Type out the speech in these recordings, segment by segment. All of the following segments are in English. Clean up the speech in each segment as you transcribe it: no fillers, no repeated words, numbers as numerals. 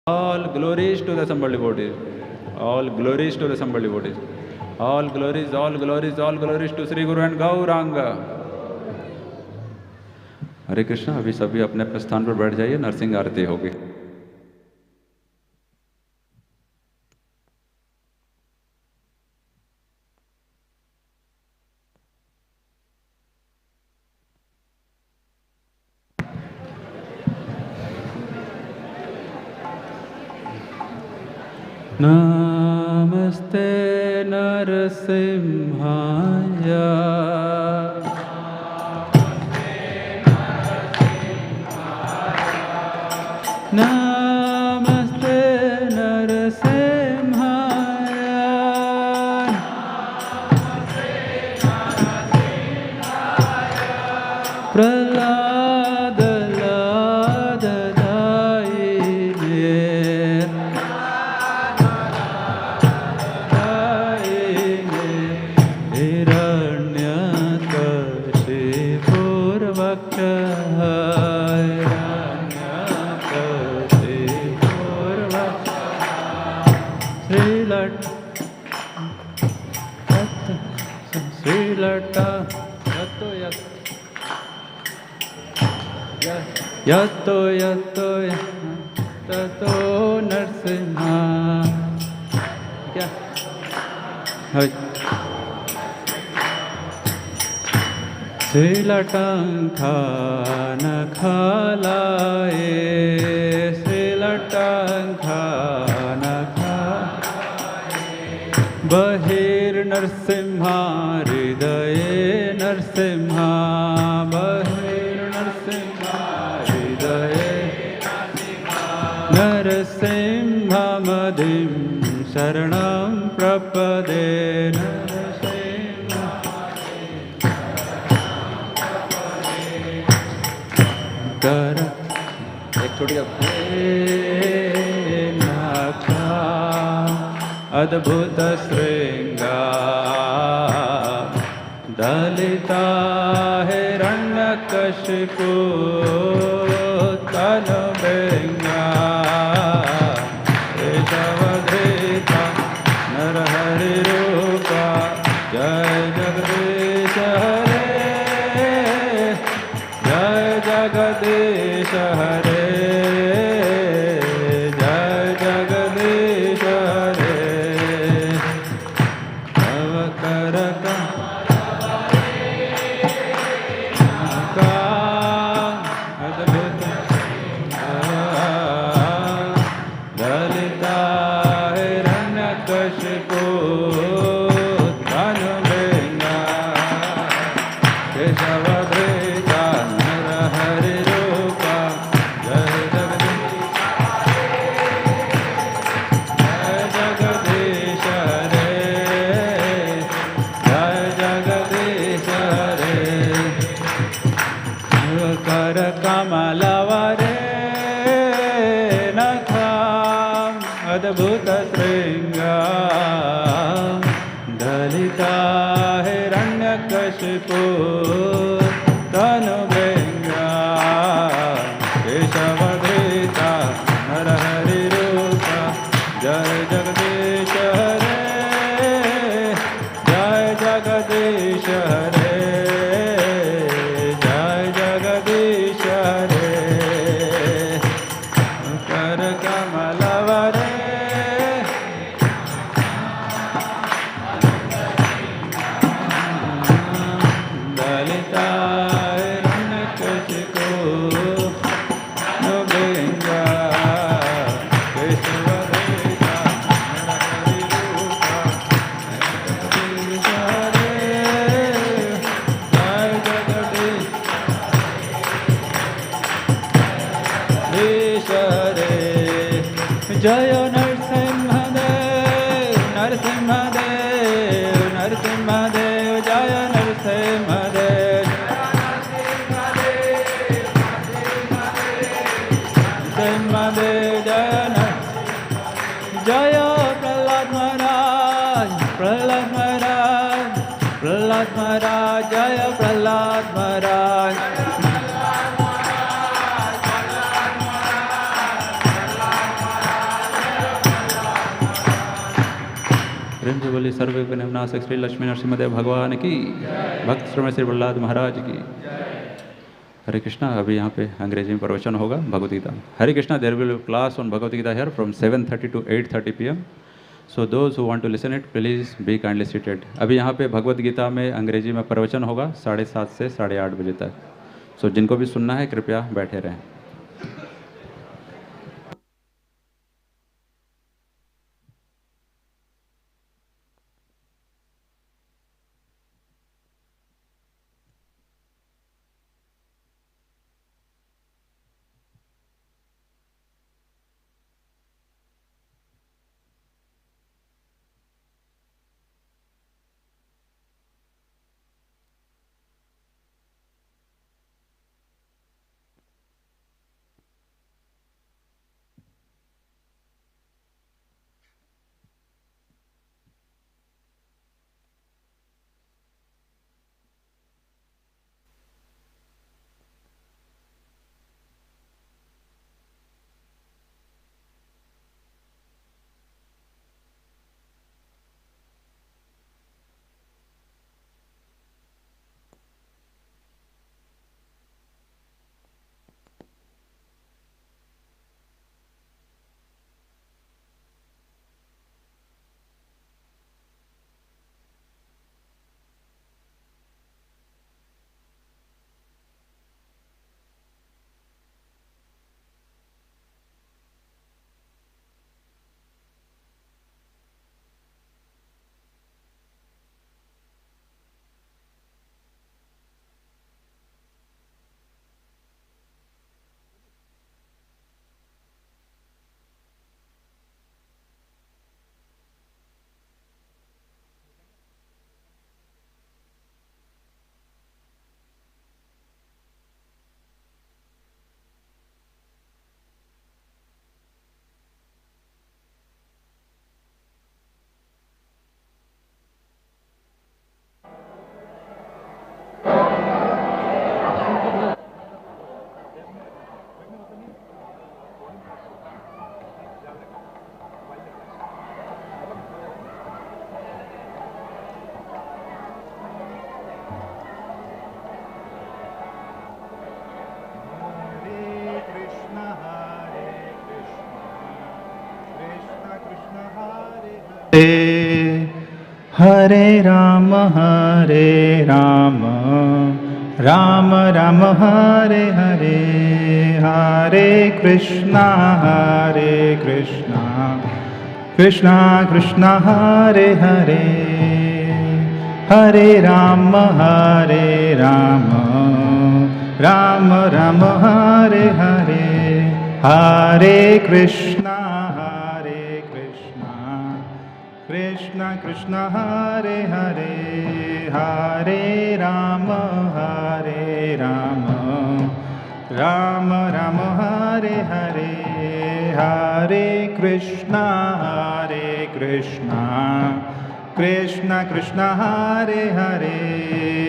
All glories to the assembled devotees. All glories to the assembled devotees. All glories, all glories, all glories to Sri Guru and Gauranga. हरे कृष्णा। अभी सभी अपने अपने स्थान पर बैठ जाइए, नरसिंह आरती होगी। नमस्ते नरसिंहाय। नमस्ते नरसिंहाय। प्रहलाद यतो यतो ततो नरसिंहा। क्या श्रीलटंखान खालाए, श्रीलटंखान बहिर्नरसिंहा हृदये नरसिंहा। बहिर्नरसिंहा हृदये नरसिंहमदिं शरणं प्रपदे। एक छोटी अद्भुत श्रृंगार दलिता हिरण्यकशिपु तनु बेंगा। केशवधृता नरहरि रूपा जय जगदीश हरे। जय जगदीश हरे। जय जगदीश हरे। अद्भुत श्रृंगार दलिता हिरण्यकशिपु तनु बेंगा। केशवधृता नरहरि रूपा जय जगदीश हरे। जय जगदीश हरे। जय जगदीश हरे। कर कमलवरे जय नरसिंहदेव नरसिंहदेव नरसिंहदेव। जय नरसिंहदेव नरसिंहदेव। जय प्रहलाद महाराज प्रहलाद महाराज प्रहलाद महाराज। जय प्रहलाद महाराज। प्रेम से बोली सर्व विघ्नविनाशक श्री लक्ष्मी नरसिंहदेव भगवान की, भक्त श्रमण श्री प्रहलाद महाराज की। हरे कृष्णा। अभी यहाँ पे अंग्रेजी में प्रवचन होगा Bhagavad Gita. Hare Krishna. There will be class on Bhagavad Gita here from 7:30 to 8:30 PM. So those who want to listen it please be kindly seated. अभी यहाँ पे भगवद गीता में अंग्रेजी में प्रवचन होगा 7:30 से 8:30 बजे तक। सो जिनको भी सुनना है कृपया बैठे रहें। हरे राम राम राम हरे हरे, हरे कृष्णा कृष्णा कृष्णा हरे हरे, हरे राम राम राम हरे हरे, हरे कृष्णा कृष्णा कृष्णा हरे हरे, हरे राम राम राम हरे हरे, हरे कृष्णा कृष्णा कृष्णा हरे हरे,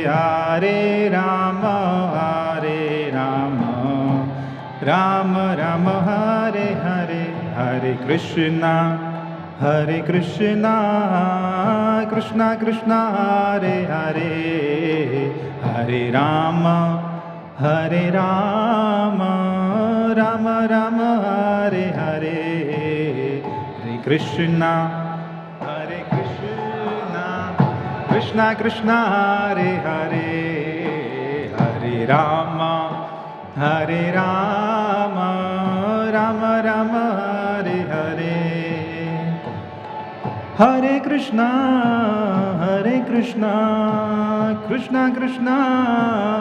हरे राम राम राम हरे हरे, हरे कृष्णा कृष्णा कृष्णा हरे हरे, हरे राम राम राम हरे हरे, हरे कृष्णा कृष्णा कृष्णा हरे हरे, हरे राम राम राम हरे हरे, हरे कृष्णा कृष्णा कृष्णा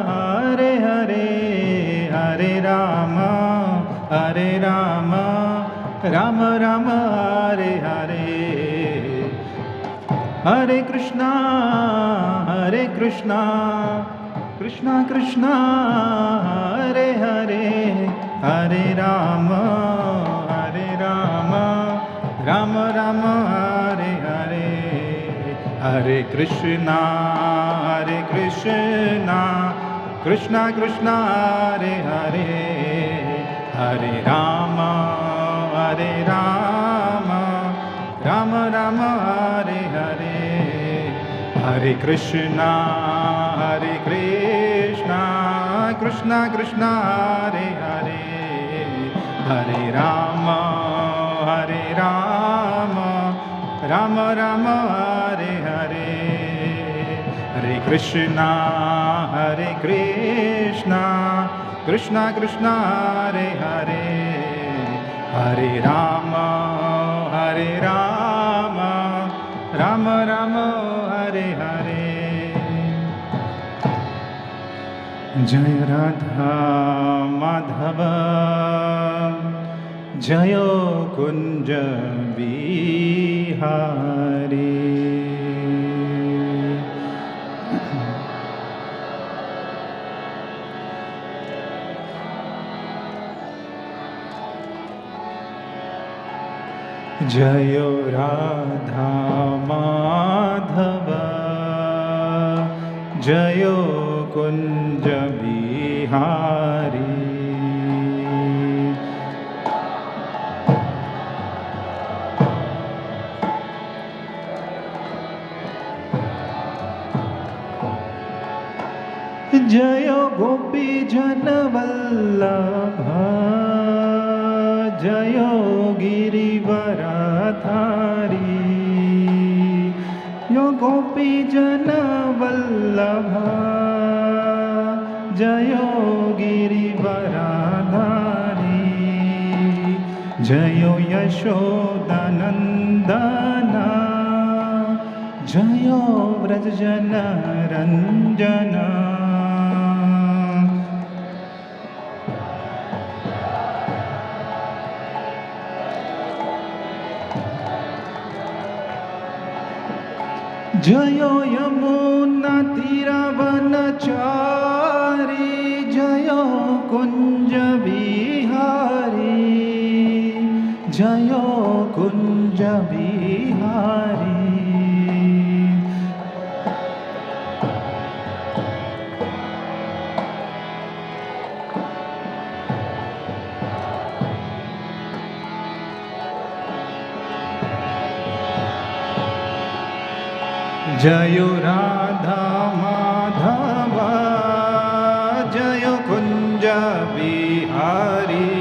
हरे हरे, हरे राम राम राम हरे हरे, हरे कृष्णा कृष्णा कृष्णा हरे हरे, हरे राम राम राम हरे हरे, हरे कृष्णा कृष्णा कृष्णा हरे हरे, हरे Ram Ram Ram Hare Hare, Hare Krishna, Krishna Krishna, Hare Hare, Hare Rama, Rama Rama, Hare Hare, Hare Krishna, Krishna Krishna, Hare Hare, Hare Rama, Rama Rama, Hare Hare. Jai Radha Madhava, Jayo Kunja Bihari. Jayo Radha Madhava, Jayo Kunja Bihari. Jayo Gopi Jana Vallabha, Jayo Girivaradhari, Yo Gopi Jana Vallabha, Jayo Girivaradhari, Jayo Yashodanandana, Jayo Vrajjana Ranjana. Jayo Yamuna Tiravanachari, Jayo Kunja Bihari, Jayo Kunja Bihari. Jayo Radha Madhava, Jayo Kunja Bihari,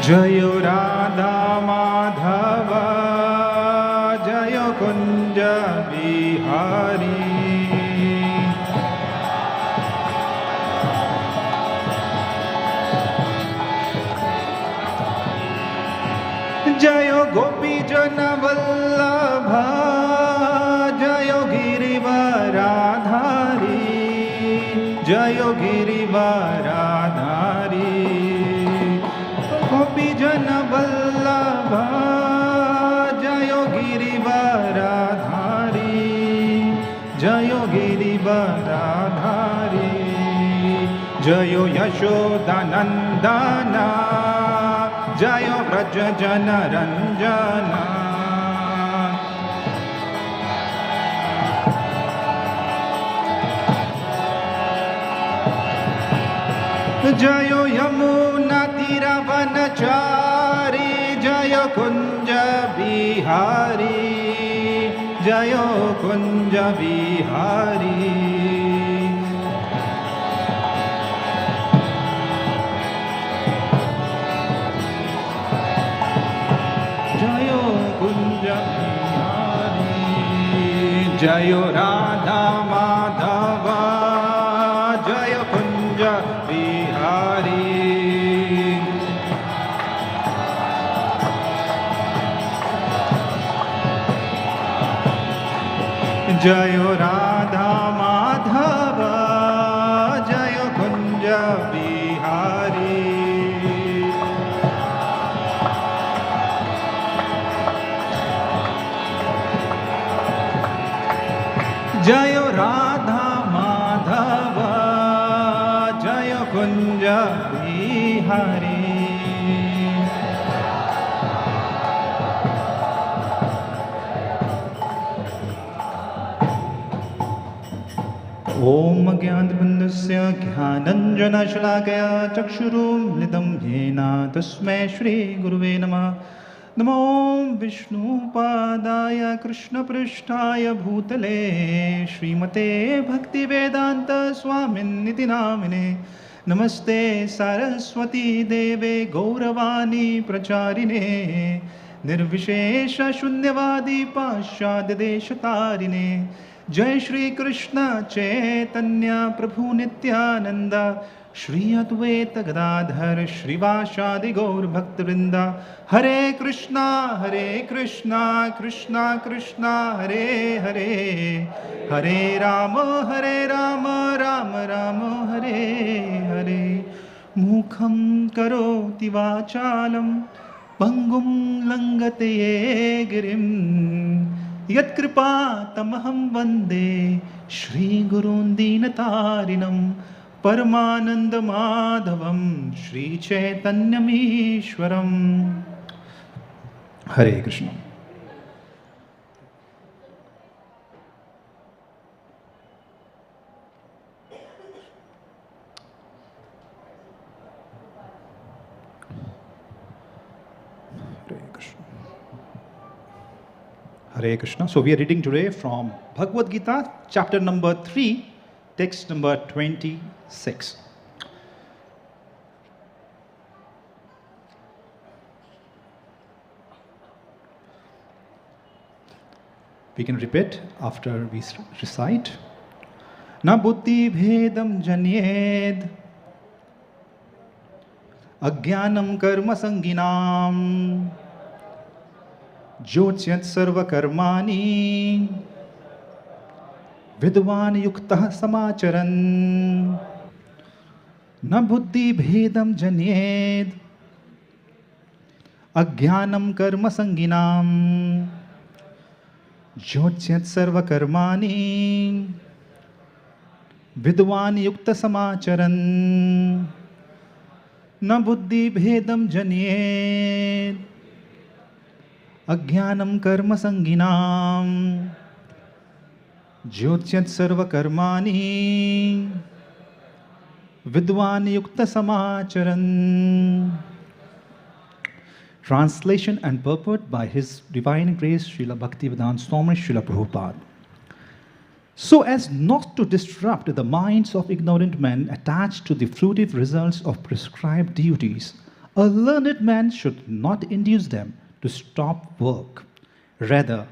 Jayo Radha Madhava, Jayo Kunja Bihari. Jayo Gopi Jana Vallabha, Jayo Girivaradhari, Jayo Girivaradhari, Gopi Jana Vallabha, Jayo Girivaradhari, Jayo Girivaradhari, Jayo Yashodanandana, Jayo Vrajjana Ranjana. Jayo Yamuna Tiravanachari, Jayo Kunja Bihari, Jayo Kunja Bihari. Jayo Radha Madhava, Jayo Kunja Bihari, Jayo Radha Madhava, Jayo Kunja Bihari. Jayo Radha Madhava, Jayo Kunja Bihari. ॐ ज्ञानबन्धस्य ज्ञानञ्जनशलाकया चक्षुरुन्मिलितं येन तस्मै श्रीगुरुवे नमः। नमो विष्णुपादाय कृष्णपृष्ठाय भूतले श्रीमते भक्तिवेदान्त स्वामिन्निति नामिने। नमस्ते सरस्वती देवे गौरवाणी प्रचारिणे निर्विशेष शून्यवादी पाश्चात्यदेशतारिणे। जय श्री कृष्ण चैतन्य प्रभु नित्यानंद श्री अद्वैत गदाधर श्रीवासादि गौर भक्तवृंद। हरे कृष्णा कृष्णा कृष्णा हरे हरे, हरे राम राम राम हरे हरे। मुखं करोति वाचालं पंगुं लंघते गिरिं यत्कृपातमहं वन्दे श्रीगुरून् दीनतारिणं परमानन्दमाधवं श्रीचैतन्यमीश्वरम्। हरे Krishna. Hare Krishna. So we are reading today from Bhagavad Gita, chapter number 3, text number 26. We can repeat after we recite. Na buddhi bhedam janyed ajnanam karma sanginam ज्योत्स्यत् सर्वकर्माणि विद्वान् युक्तः समाचरन्। न बुद्धि भेदं जन्येत् अज्ञानं कर्म संगिनां ज्योत्स्यत् सर्वकर्माणि विद्वान् युक्तः समाचरन्। न बुद्धि भेदं जन्येत् अज्ञानं कर्म संगिनां ज्योत्स्यत् सर्वकर्माणि विद्वान् युक्त समाचरन्। Translation and purport by His Divine Grace Srila Bhaktivedanta Swami Srila Prabhupada. So as not to disrupt the minds of ignorant men attached to the fruitive results of prescribed duties, a learned man should not induce them to stop work. Rather,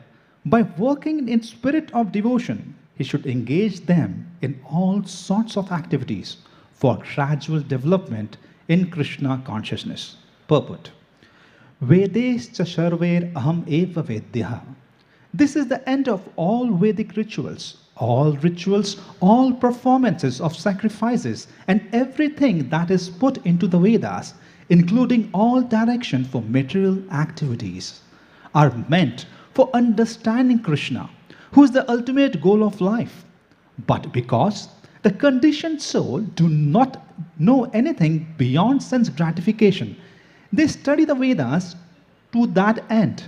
by working in spirit of devotion, he should engage them in all sorts of activities for gradual development in Krishna consciousness. Purport. Vedescha sarver aham eva vedya. This is the end of all Vedic rituals, all performances of sacrifices, and everything that is put into the Vedas, including all direction for material activities, are meant for understanding Krishna, who is the ultimate goal of life. But because the conditioned soul do not know anything beyond sense gratification, they study the Vedas to that end.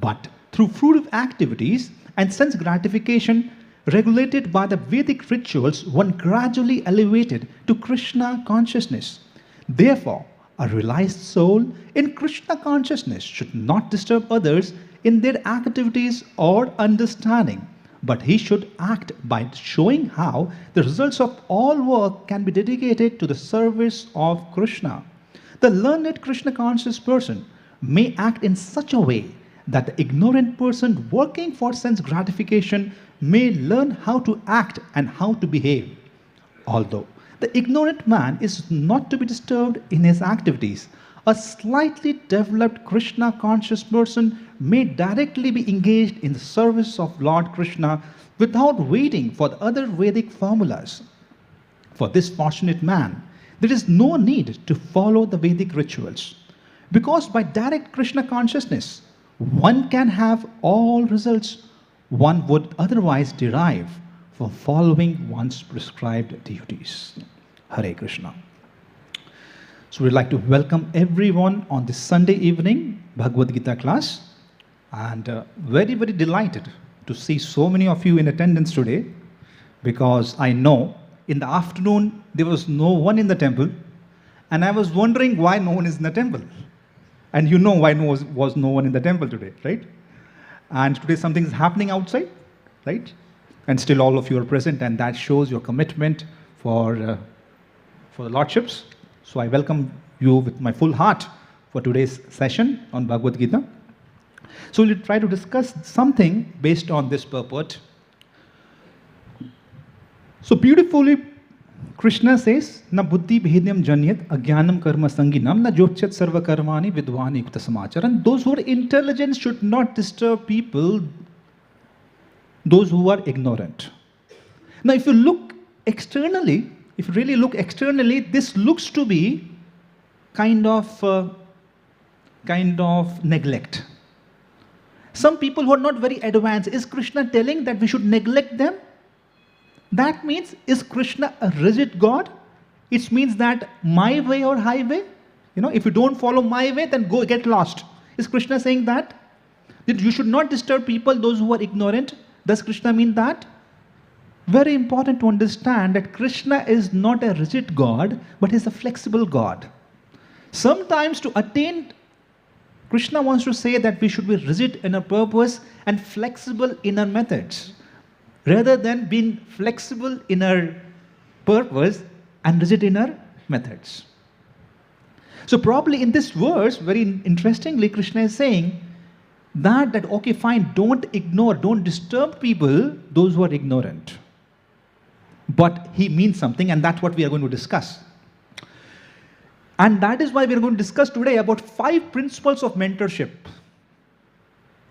But through fruitive activities and sense gratification regulated by the Vedic rituals, one gradually elevated to Krishna consciousness. Therefore, a realized soul in Krishna consciousness should not disturb others in their activities or understanding, but he should act by showing how the results of all work can be dedicated to the service of Krishna. The learned Krishna conscious person may act in such a way that the ignorant person working for sense gratification may learn how to act and how to behave. Although the ignorant man is not to be disturbed in his activities, a slightly developed Krishna conscious person may directly be engaged in the service of Lord Krishna without waiting for the other Vedic formulas. For this fortunate man, there is no need to follow the Vedic rituals, because by direct Krishna consciousness, one can have all results one would otherwise derive for following one's prescribed duties. Hare Krishna. So we'd like to welcome everyone on this Sunday evening Bhagavad Gita class, and very delighted to see so many of you in attendance today. because I know in the afternoon there was no one in the temple, and I was wondering why no one is in the temple. And you know why was no one in the temple today, right? And today something is happening outside, right? And still all of you are present, and that shows your commitment for the Lordships. So I welcome you with my full heart for today's session on Bhagavad Gita. So we'll try to discuss something based on this purport. So beautifully, Krishna says, "Na buddhi bhednyam janyat ajnanam karma sanginam na jyotchat sarva karmani vidvani yukta samacharan." Those who are intelligent should not disturb people, those who are ignorant. Now, if you look externally, if you really look externally, this looks to be kind of neglect. Some people who are not very advanced, is Krishna telling that we should neglect them? That means, is Krishna a rigid God? It means that my way or highway? If you don't follow my way, then go get lost. Is Krishna saying that? That you should not disturb people, those who are ignorant? Does Krishna mean that? Very important to understand that Krishna is not a rigid God, but is a flexible God. Sometimes to attain, Krishna wants to say that we should be rigid in our purpose and flexible in our methods, rather than being flexible in our purpose and rigid in our methods. So probably in this verse, very interestingly, Krishna is saying that okay, fine, don't ignore, don't disturb people, those who are ignorant. But he means something, and that's what we are going to discuss. And that is why we are going to discuss today about 5 principles of mentorship.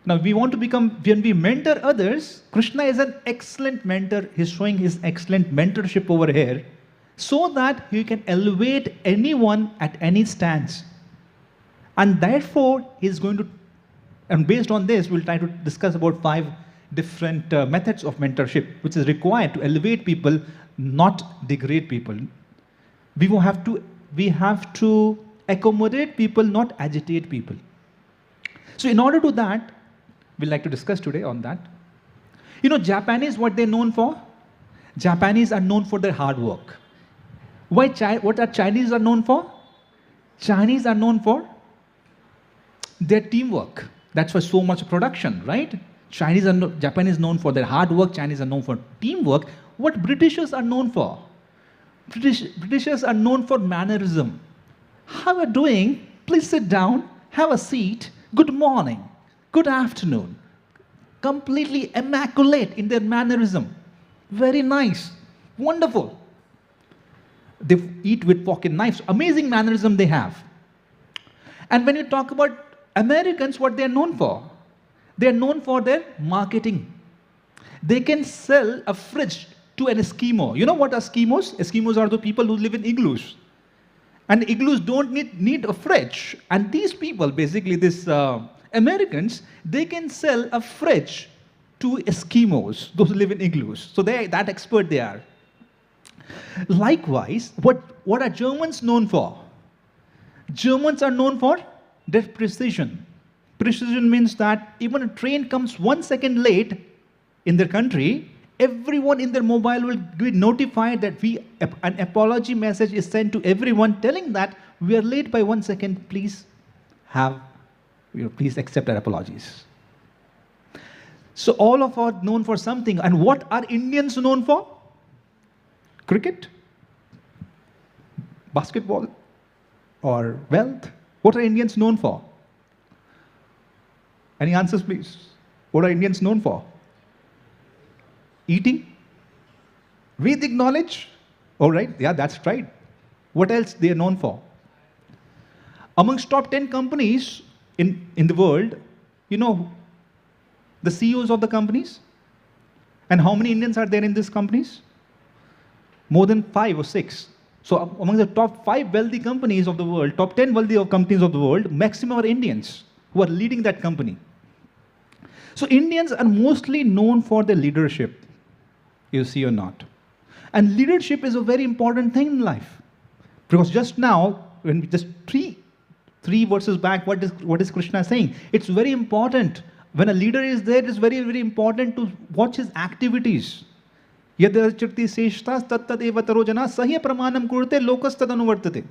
Now, when we mentor others, Krishna is an excellent mentor. He's showing his excellent mentorship over here so that he can elevate anyone at any stance. And therefore, he's going to, and based on this, we'll try to discuss about 5 different methods of mentorship, which is required to elevate people, not degrade people. We have to accommodate people, not agitate people. So in order to that, we'd like to discuss today on that. Japanese, what they're known for? Japanese are known for their hard work. What are Chinese are known for? Chinese are known for their teamwork. That's why so much production, right? Japanese known for their hard work. Chinese are known for teamwork. What Britishers are known for? Britishers are known for mannerism. How are you doing? Please sit down, have a seat, good morning, good afternoon. Completely immaculate in their mannerism. Very nice, wonderful. They eat with pocket knives. Amazing mannerism they have. And when you talk about Americans, what they are known for? They are known for their marketing. They can sell a fridge to an Eskimo. You know what are Eskimos? Eskimos are the people who live in igloos. And igloos don't need a fridge. And these people, basically these Americans, they can sell a fridge to Eskimos, those who live in igloos. So that expert they are. Likewise, what are Germans known for? Germans are known for their precision. Precision means that even a train comes 1 second late in their country, everyone in their mobile will be notified that an apology message is sent to everyone telling that we are late by 1 second. Please please accept our apologies. So all of us are known for something. And what are Indians known for? Cricket, basketball, or wealth. What are Indians known for? Any answers, please? What are Indians known for? Eating? Vedic knowledge? All right, yeah, that's right. What else they are known for? Amongst top 10 companies in the world, the CEOs of the companies? And how many Indians are there in these companies? More than 5 or 6. So among the top 5 wealthy companies of the world, top 10 wealthy companies of the world, maximum are Indians who are leading that company. So Indians are mostly known for their leadership, you see or not. And leadership is a very important thing in life. Because just now, when we just three verses back, what is Krishna saying? It's very important. When a leader is there, it's very, very important to watch his activities. Yadachirti seshtas tattadeva tarojana sahya pramanam kurte lokas tadanuvartate.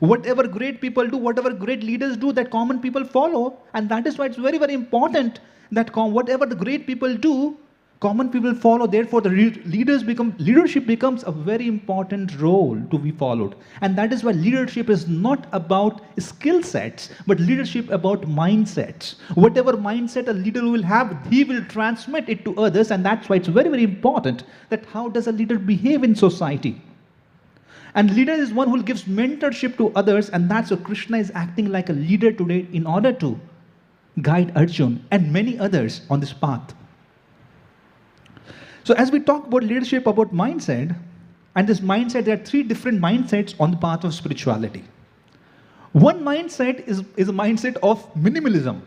Whatever great people do, whatever great leaders do, that common people follow. And that is why it's very, very important that whatever the great people do, common people follow. Therefore, the leadership becomes a very important role to be followed. And that is why leadership is not about skill sets, but leadership about mindsets. Whatever mindset a leader will have, he will transmit it to others. And that's why it's very, very important that how does a leader behave in society. And leader is one who gives mentorship to others, and that's why Krishna is acting like a leader today in order to guide Arjuna and many others on this path. So as we talk about leadership, about mindset, and this mindset, there are three different mindsets on the path of spirituality. One mindset is a mindset of minimalism.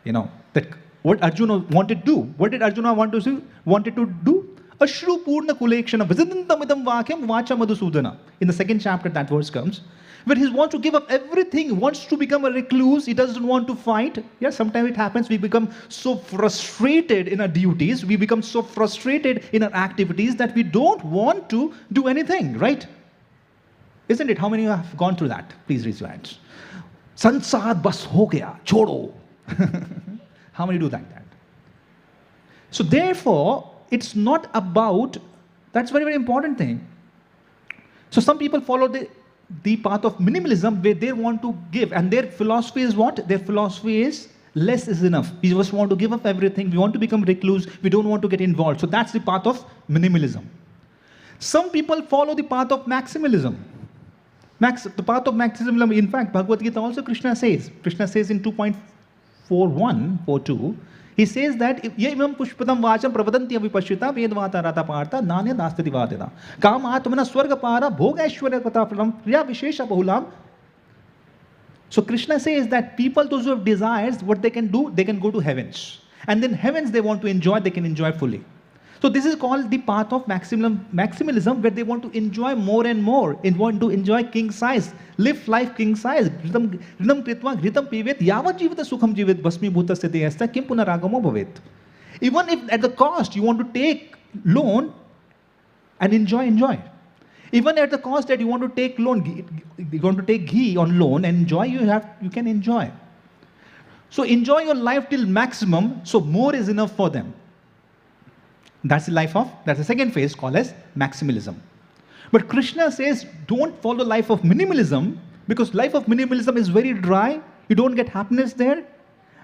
That what Arjuna wanted to do. What did Arjuna wanted to do? Ashru Purna Kulekshana Vizidantamidam Vakyam Vacha Madhusudana. In the second chapter, that verse comes, where he wants to give up everything, he wants to become a recluse, he doesn't want to fight. Yeah, sometimes it happens, we become so frustrated in our duties, we become so frustrated in our activities that we don't want to do anything, right? Isn't it? How many of you have gone through that? Please raise your hands. Sansad bas ho gaya, chodo. How many do like that? So therefore, it's not about, that's very, very important thing. So some people follow the path of minimalism where they want to give, and their philosophy is what? Their philosophy is less is enough. We just want to give up everything. We want to become recluse. We don't want to get involved. So that's the path of minimalism. Some people follow the path of maximalism. The path of maximalism, in fact, Bhagavad Gita also Krishna says in 2.4142, he says that Yemam Pushpatam Vacham Pravadanti Avipashita Vedvata Rata Parta Nanya Dastati Vadena Kam Atmana Swarga Para Bhogashwarya Katapalam Priya Vishesha Bahulam. So Krishna says that people, those who have desires, what they can do, they can go to heavens. And then heavens they want to enjoy, they can enjoy fully. So this is called the path of maximalism, where they want to enjoy more and more. They want to enjoy king size, live life king size. Ridam kritva ghritam pivet yavat jivita sukham jivet basmi bhuta sthiti asta kim punaragamo bhavet. Even if at the cost you want to take loan and enjoy. Even at the cost that you want to take loan, you want to take ghee on loan and enjoy, you can enjoy. So enjoy your life till maximum, so more is enough for them. That's the second phase called as maximalism. But Krishna says, don't follow life of minimalism, because life of minimalism is very dry. You don't get happiness there.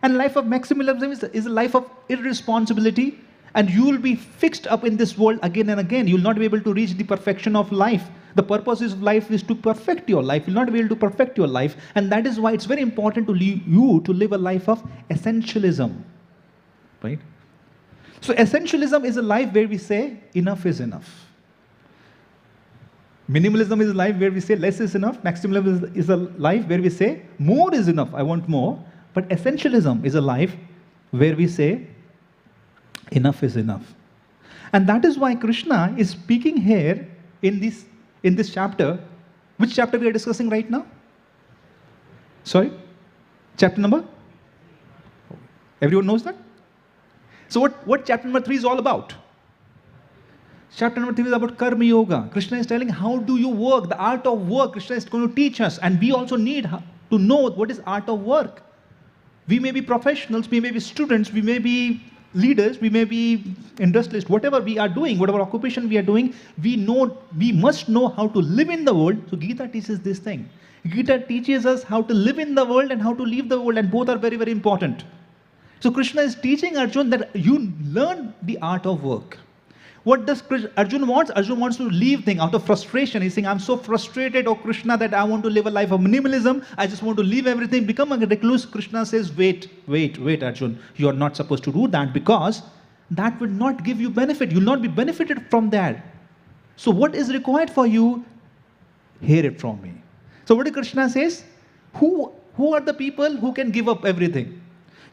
And life of maximalism is a life of irresponsibility. And you will be fixed up in this world again and again. You will not be able to reach the perfection of life. The purpose of life is to perfect your life. You will not be able to perfect your life. And that is why it's very important to you to live a life of essentialism. Right? So essentialism is a life where we say, enough is enough. Minimalism is a life where we say, less is enough. Maximalism is a life where we say, more is enough, I want more. But essentialism is a life where we say, enough is enough. And that is why Krishna is speaking here in this chapter. Which chapter we are discussing right now? Sorry? Chapter number? Everyone knows that? So what chapter number 3 is all about? Chapter number 3 is about Karma Yoga. Krishna is telling how do you work, the art of work. Krishna is going to teach us, and we also need to know what is art of work. We may be professionals, we may be students, we may be leaders, we may be industrialists, whatever we are doing, whatever occupation we are doing, we must know how to live in the world. So Gita teaches this thing. Gita teaches us how to live in the world and how to leave the world, and both are very, very important. So Krishna is teaching Arjuna that you learn the art of work. What does Arjuna wants? Arjuna wants to leave things out of frustration. He's saying, I'm so frustrated, oh Krishna, that I want to live a life of minimalism. I just want to leave everything, become a recluse. Krishna says, wait, Arjuna. You are not supposed to do that, because that will not give you benefit. You will not be benefited from that. So what is required for you? Hear it from me. So what did Krishna says? Who are the people who can give up everything?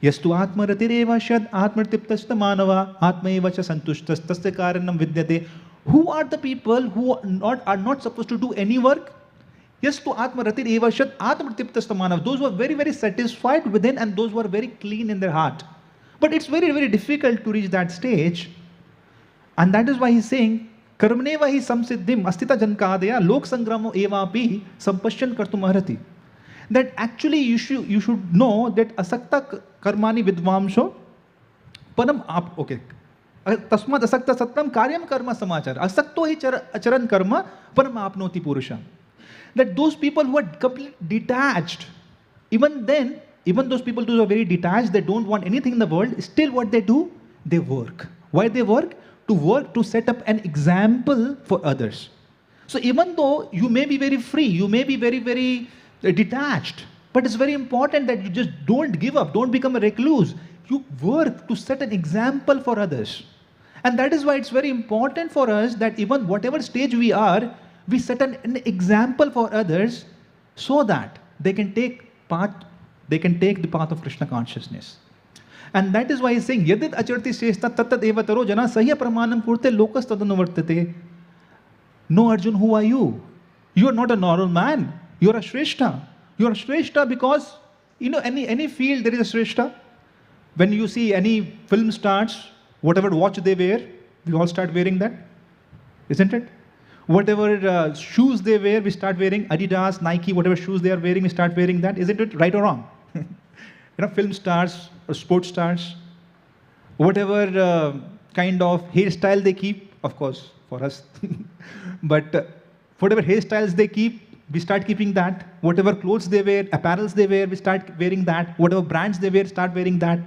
Yastu atmaratireva shad atmartiptasta manava atmaevacha santushtas tasya karanam vidyate. Who are the people who are not supposed to do any work? Yastu atmaratireva shad atmartiptasta manava. Those who are very, very satisfied within, and those who are very clean in their heart. But it's very, very difficult to reach that stage. And that is why he's saying, Karmneva hi samsiddhim astita jankadaya lok sangramo evapi sampashyan kartum arhati. That actually you should know that asakta karmani vidvamsho param okay. Tasmat asakta sattam karyam karma samachar. Asakto hi acharan karma param apnoti purusha. That those people who are completely detached, even those people who are very detached, they don't want anything in the world, still what they do? They work. Why they work? To work to set up an example for others. So even though you may be very free, you may be very, very detached, but it's very important that you just don't give up, don't become a recluse. You work to set an example for others. And that is why it's very important for us that even whatever stage we are, we set an example for others so that they can take the path of Krishna consciousness. And that is why he's saying, Yadit acharti shrestha tattad eva taro jana sahya pramanam kurte lokas tadanuvartate. No, Arjun, who are you? You are not a normal man. You are a Shrestha. You are a Shrestha because, any field there is a Shrestha. When you see any film stars, whatever watch they wear, we all start wearing that. Isn't it? Whatever shoes they wear, we start wearing Adidas, Nike, whatever shoes they are wearing, we start wearing that. Isn't it right or wrong? Film stars or sports stars, whatever kind of hairstyle they keep, of course, for us. But whatever hairstyles they keep, we start keeping that. Whatever clothes they wear, apparels they wear, we start wearing that. Whatever brands they wear, start wearing that.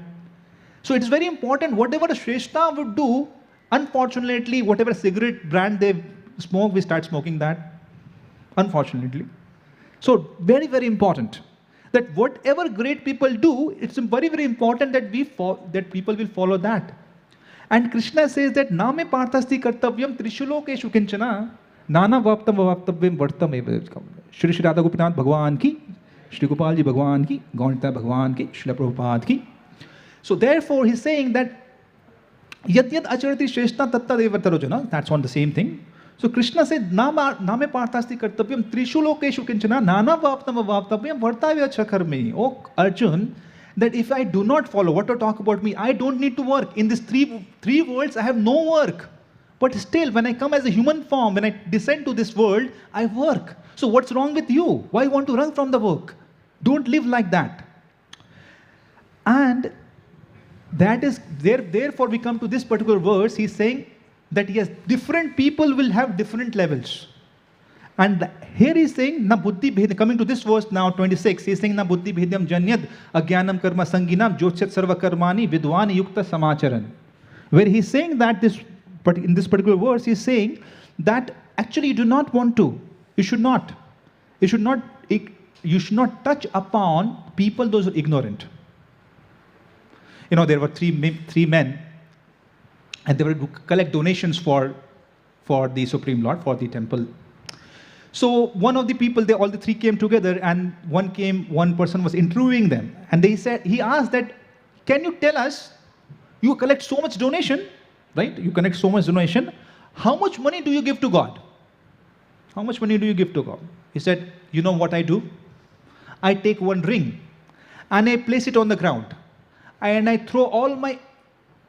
So it's very important, whatever a Shrestha would do, unfortunately, whatever cigarette brand they smoke, we start smoking that. Unfortunately. So very, very important that whatever great people do, it's very, very important that people will follow that. And Krishna says that Name Parthasti Kartavyam Trishulokeshu Kinchana Nana Vaptam Vaptavyam Vartam Eva. Shri Shri Radha Gopinath Bhagwan ki, Shri Gopal ji Bhagwan ki, Gaunita Bhagwan ki, Srila Prabhupada ki. So therefore he's saying that Yad Yad Acharati Shrestha Tatta Devatarojana, that's on the same thing. So Krishna said, Name Parthasti Kartavyam Trishulokeshu Kinchana Nana Vaptam Vaptavyam Vartavya Chakarme. Oh Arjun, that if I do not follow, what to talk about me, I don't need to work. In these three worlds, I have no work. But still, when I come as a human form, when I descend to this world, I work. So what's wrong with you? Why you want to run from the work? Don't live like that. And that is, therefore we come to this particular verse, he's saying that yes, different people will have different levels. And here he's saying, na buddhi bhed, coming to this verse now, 26, he's saying, na buddhi bhedyam janyad agyanam karma sanginam jyotyat sarva karmani vidvani yukta samacharan. Where he's saying that in this particular verse, he's saying that actually you do not want to, you should not touch upon people those who are ignorant. There were three men, and they were to collect donations for the Supreme Lord, for the temple. So one of the people, all the three came together, and one person was interviewing them, and he asked that, can you tell us, you collect so much donation, right? You collect so much donation, how much money do you give to God? How much money do you give to God? He said, you know what I do? I take one ring, and I place it on the ground, and I throw all my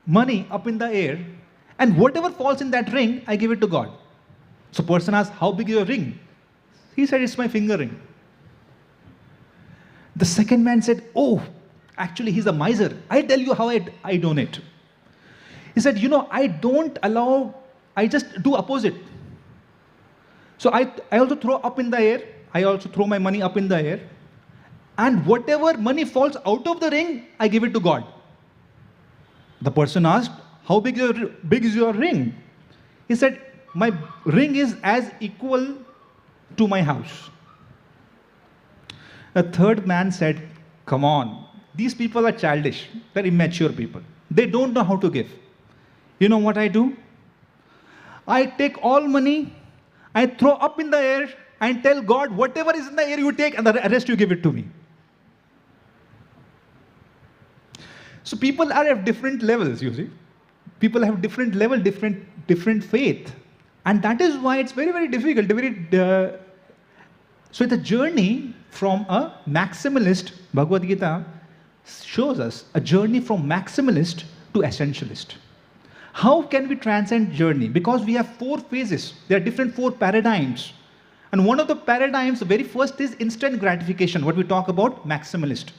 money up in the air, and whatever falls in that ring, I give it to God. So person asked, how big is your ring? He said, it's my finger ring. The second man said, oh, actually he's a miser. I tell you how I donate. He said, I just do opposite. So I also throw up in the air. I also throw my money up in the air. And whatever money falls out of the ring, I give it to God. The person asked, how big is your ring? He said, my ring is as equal to my house. The third man said, come on, these people are childish. They're immature people. They don't know how to give. You know what I do? I take all money, I throw up in the air, and tell God, whatever is in the air you take, and the rest you give it to me. So people are at different levels, you see. People have different level, different faith. And that is why it's very, very difficult. So the journey from a maximalist, Bhagavad Gita shows us a journey from maximalist to essentialist. How can we transcend journey? Because we have 4 phases. There are different 4 paradigms. And one of the paradigms, the very first is instant gratification, what we talk about, maximalist.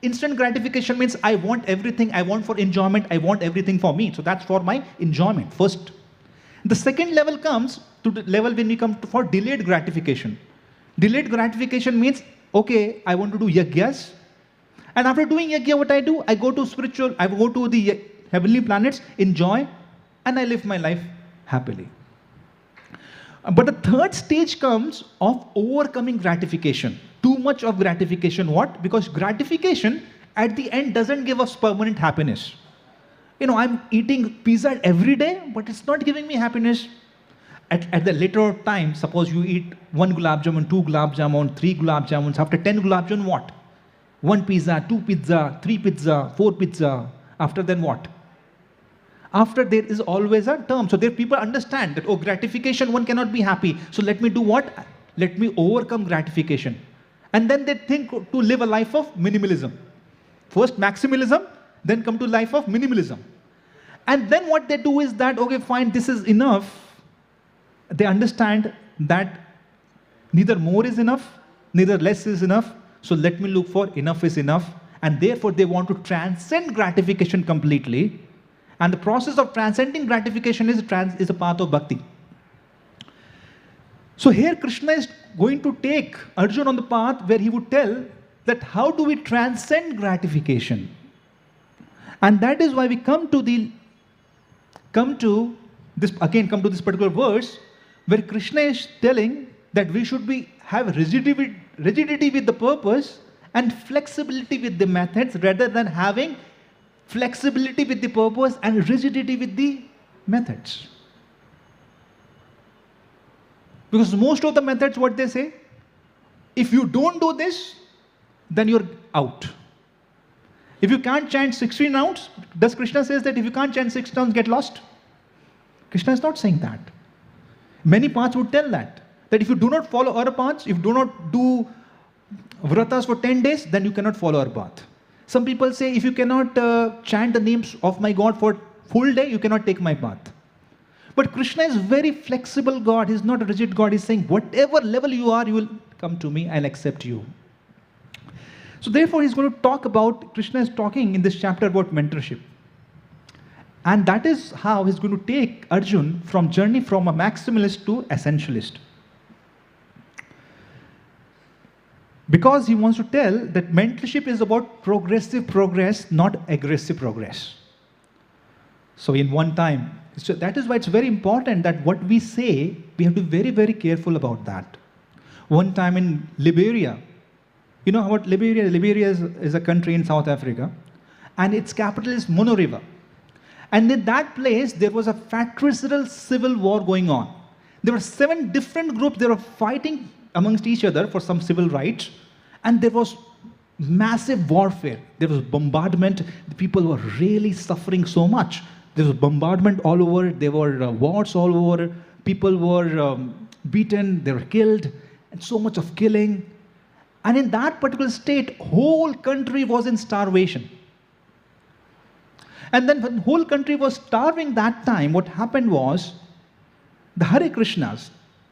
Instant gratification means I want everything, I want for enjoyment, I want everything for me. So that's for my enjoyment, first. The second level comes to the level when we come to for delayed gratification. Delayed gratification means, okay, I want to do yagyas. And after doing yagya, what I do? I go to spiritual, I go to the heavenly planets, enjoy, and I live my life happily. But the third stage comes of overcoming gratification. Too much of gratification, what? Because gratification at the end doesn't give us permanent happiness. You know, I'm eating pizza every day, but it's not giving me happiness. At the later time, suppose you eat 1 gulab jamun, 2 gulab jamun, 3 gulab jamuns. After 10 gulab jamun, what? 1 pizza, 2 pizza, 3 pizza, 4 pizza. After then what? After there is always a term. So there people understand that, oh, gratification, one cannot be happy. So let me do what? Let me overcome gratification. And then they think to live a life of minimalism. First maximalism, then come to life of minimalism. And then what they do is that, okay, fine, this is enough. They understand that neither more is enough, neither less is enough. So let me look for enough is enough. And therefore they want to transcend gratification completely. And the process of transcending gratification is a path of bhakti. So here Krishna is going to take Arjuna on the path where he would tell that how do we transcend gratification. And that is why we come to this particular verse where Krishna is telling that we should have rigidity with the purpose and flexibility with the methods rather than having flexibility with the purpose and rigidity with the methods. Because most of the methods, what they say, if you don't do this, then you're out. If you can't chant 16 rounds, does Krishna says that if you can't chant 6 rounds, get lost? Krishna is not saying that. Many paths would tell that if you do not follow our paths, if you do not do vratas for 10 days, then you cannot follow our path. Some people say, if you cannot chant the names of my God for full day, you cannot take my path. But Krishna is very flexible God. He's not a rigid God. He's saying, whatever level you are, you will come to me. I'll accept you. So therefore, he's going to talk about, Krishna is talking in this chapter about mentorship. And that is how he's going to take Arjun from journey from a maximalist to essentialist. Because he wants to tell that mentorship is about progressive progress, not aggressive progress. So in one time, so that is why it's very important that what we say, we have to be very, very careful about that. One time in Liberia, you know about Liberia? Liberia is a country in South Africa, and its capital is Monrovia. And in that place, there was a fratricidal civil war going on. There were 7 different groups, they were fighting amongst each other for some civil rights, and there was massive warfare. There was bombardment. The people were really suffering so much. There was bombardment all over. There were wars all over. People were beaten. They were killed, and so much of killing. And in that particular state, whole country was in starvation. And then when the whole country was starving that time, what happened was, the Hare Krishnas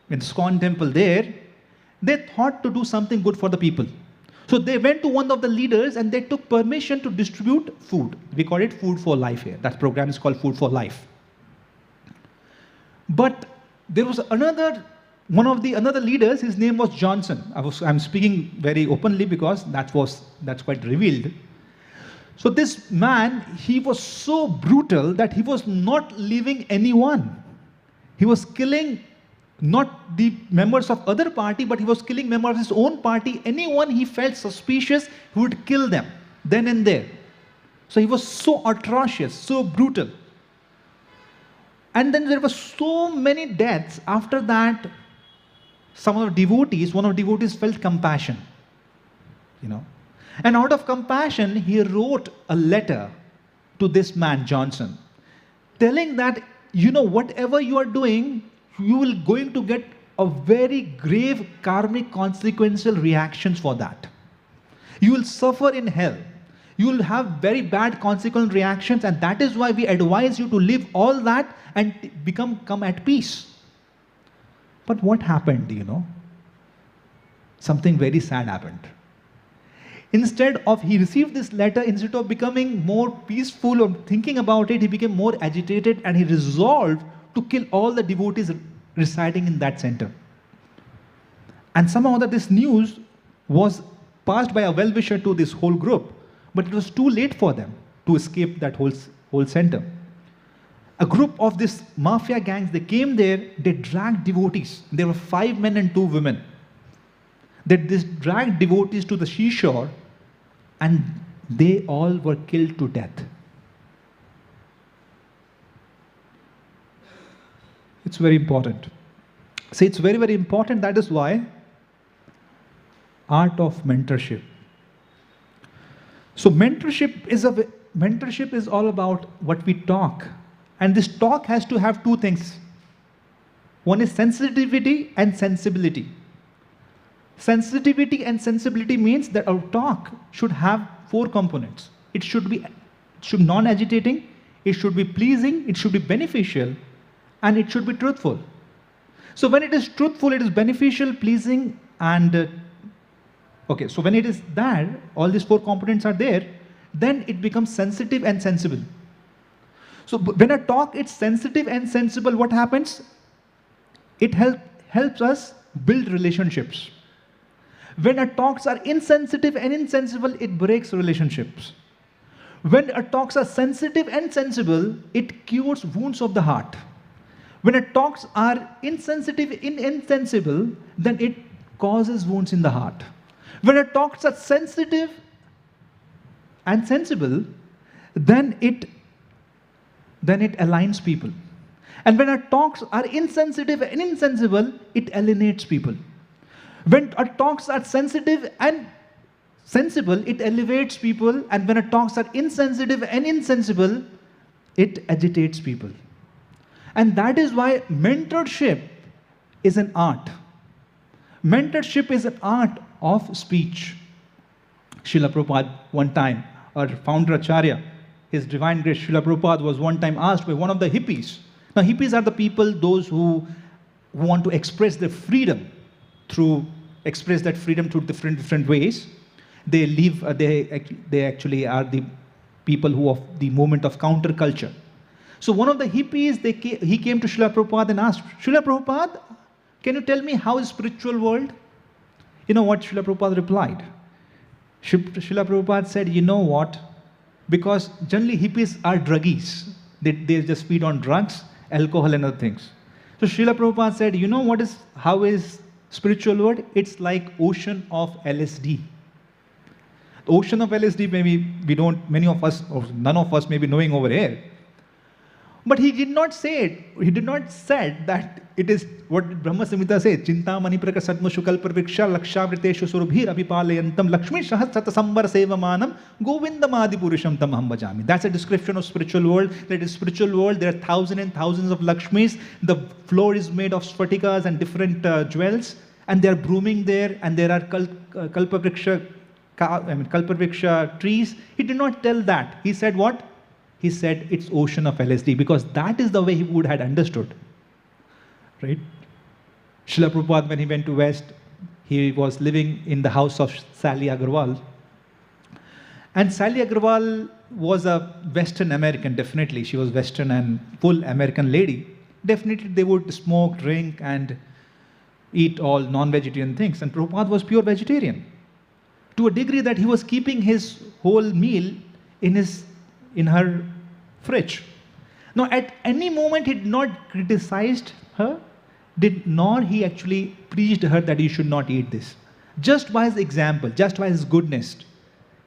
in ISKCON temple there, they thought to do something good for the people. So they went to one of the leaders and they took permission to distribute food. We call it Food for Life here. That program is called Food for Life. But there was another leaders, his name was Johnson. I'm speaking very openly because that's quite revealed. So this man, he was so brutal that he was not leaving anyone. He was killing not the members of other party, but he was killing members of his own party. Anyone he felt suspicious, he would kill them then and there. So he was so atrocious, so brutal. And then there were so many deaths. After that, one of the devotees felt compassion, And out of compassion, he wrote a letter to this man, Johnson, telling that, whatever you are doing, you will going to get a very grave karmic consequential reactions for that. You will suffer in hell. You will have very bad consequent reactions, and that is why we advise you to leave all that and come at peace. But what happened, Something very sad happened. Instead of, he received this letter, instead of becoming more peaceful or thinking about it, he became more agitated, and he resolved to kill all the devotees residing in that center. And somehow that this news was passed by a well-wisher to this whole group, but it was too late for them to escape that whole center. A group of this mafia gangs, they came there, they dragged devotees. There were 5 men and 2 women. They dragged devotees to the seashore, and they all were killed to death. It's very important. See, it's very, very important. That is why art of mentorship. So mentorship is all about what we talk. And this talk has to have 2 things. One is sensitivity and sensibility. Sensitivity and sensibility means that our talk should have 4 components. It should be non-agitating, it should be pleasing, it should be beneficial, and it should be truthful. So when it is truthful, it is beneficial, pleasing, and so when it is there, all these 4 components are there, then it becomes sensitive and sensible. So when a talk is sensitive and sensible, what happens? It helps us build relationships. When our talks are insensitive and insensible, it breaks relationships. When our talks are sensitive and sensible, it cures wounds of the heart. When our talks are insensitive and insensible, then it causes wounds in the heart. When our talks are sensitive and sensible, then it aligns people. And when our talks are insensitive and insensible, it alienates people. When our talks are sensitive and sensible, it elevates people. And when our talks are insensitive and insensible, it agitates people. And that is why mentorship is an art. Mentorship is an art of speech. Srila Prabhupada one time, our founder Acharya, His Divine Grace Srila Prabhupada was one time asked by one of the hippies. Now hippies are the people, those who want to express their freedom through different ways. They actually are the people who of the movement of counterculture. So one of the hippies, he came to Srila Prabhupada and asked, Srila Prabhupada, can you tell me how is spiritual world? You know what Srila Prabhupada replied? Srila Prabhupada said, you know what? Because generally hippies are druggies. They just feed on drugs, alcohol and other things. So Srila Prabhupada said, you know how is spiritual world? It's like ocean of LSD. The ocean of LSD, maybe many of us, or none of us may be knowing over here. But he did not say it. He did not say that it is what Brahma Samhita says, Chinta mani prakasatma shukal praviksha lakshavriteshu surabhir abhipalayantam lakshmi shahasata sambar sevamanam govindamadi purusham tam aham bhajami. That's a description of spiritual world. That is spiritual world. There are thousands and thousands of Lakshmis. The floor is made of spatikas and different jewels, and they are blooming there, and there are kalpavriksha trees. He did not tell that. He said what? He said it's ocean of LSD, because that is the way he would have understood. Right? Srila Prabhupada, when he went to West, he was living in the house of Sally Agarwal. And Sally Agarwal was a Western American, definitely. She was Western and full American lady. Definitely they would smoke, drink, and eat all non-vegetarian things. And Prabhupada was pure vegetarian, to a degree that he was keeping his whole meal in her fridge. Now, at any moment, he did not criticized her, nor he actually preached her that you should not eat this. Just by his example, just by his goodness,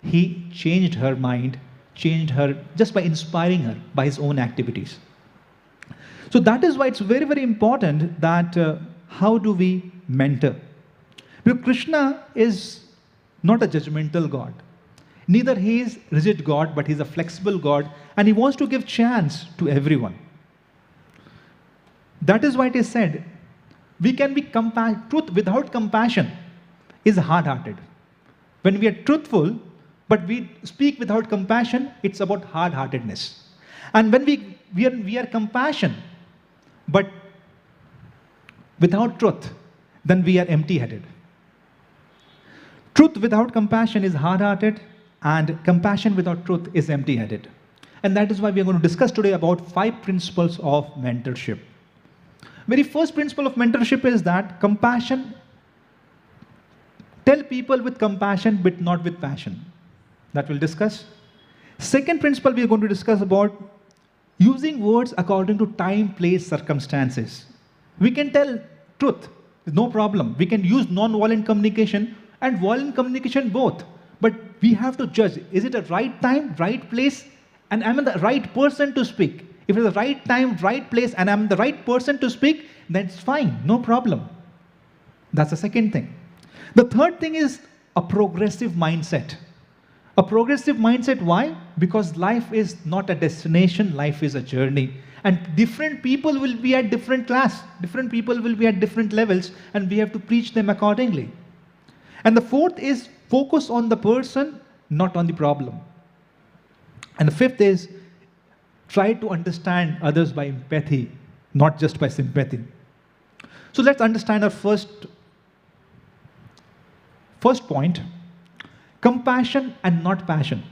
he changed her mind, changed her just by inspiring her by his own activities. So that is why it's very, very important that how do we mentor? Because Krishna is not a judgmental God. Neither he is rigid God, but he's a flexible God, and he wants to give chance to everyone. That is why it is said, we can be truth without compassion is hard-hearted. When we are truthful, But we speak without compassion, it's about hard-heartedness. And when we are compassion, but without truth, then we are empty-headed. Truth without compassion is hard-hearted, and compassion without truth is empty-headed. And that is why we are going to discuss today about 5 principles of mentorship. Very first principle of mentorship is that compassion, tell people with compassion but not with passion. That we'll discuss. Second principle we are going to discuss about using words according to time, place, circumstances. We can tell truth, no problem. We can use non-violent communication and violent communication both. But we have to judge, is it a right time, right place, and am I the right person to speak? If it's the right time, right place, and I'm the right person to speak, then it's fine, no problem. That's the second thing. The third thing is a progressive mindset. A progressive mindset, why? Because life is not a destination, life is a journey. And different people will be at different class, different people will be at different levels, and we have to preach them accordingly. And the fourth is focus on the person, not on the problem. And the fifth is try to understand others by empathy, not just by sympathy. So let's understand our first point, compassion and not passion.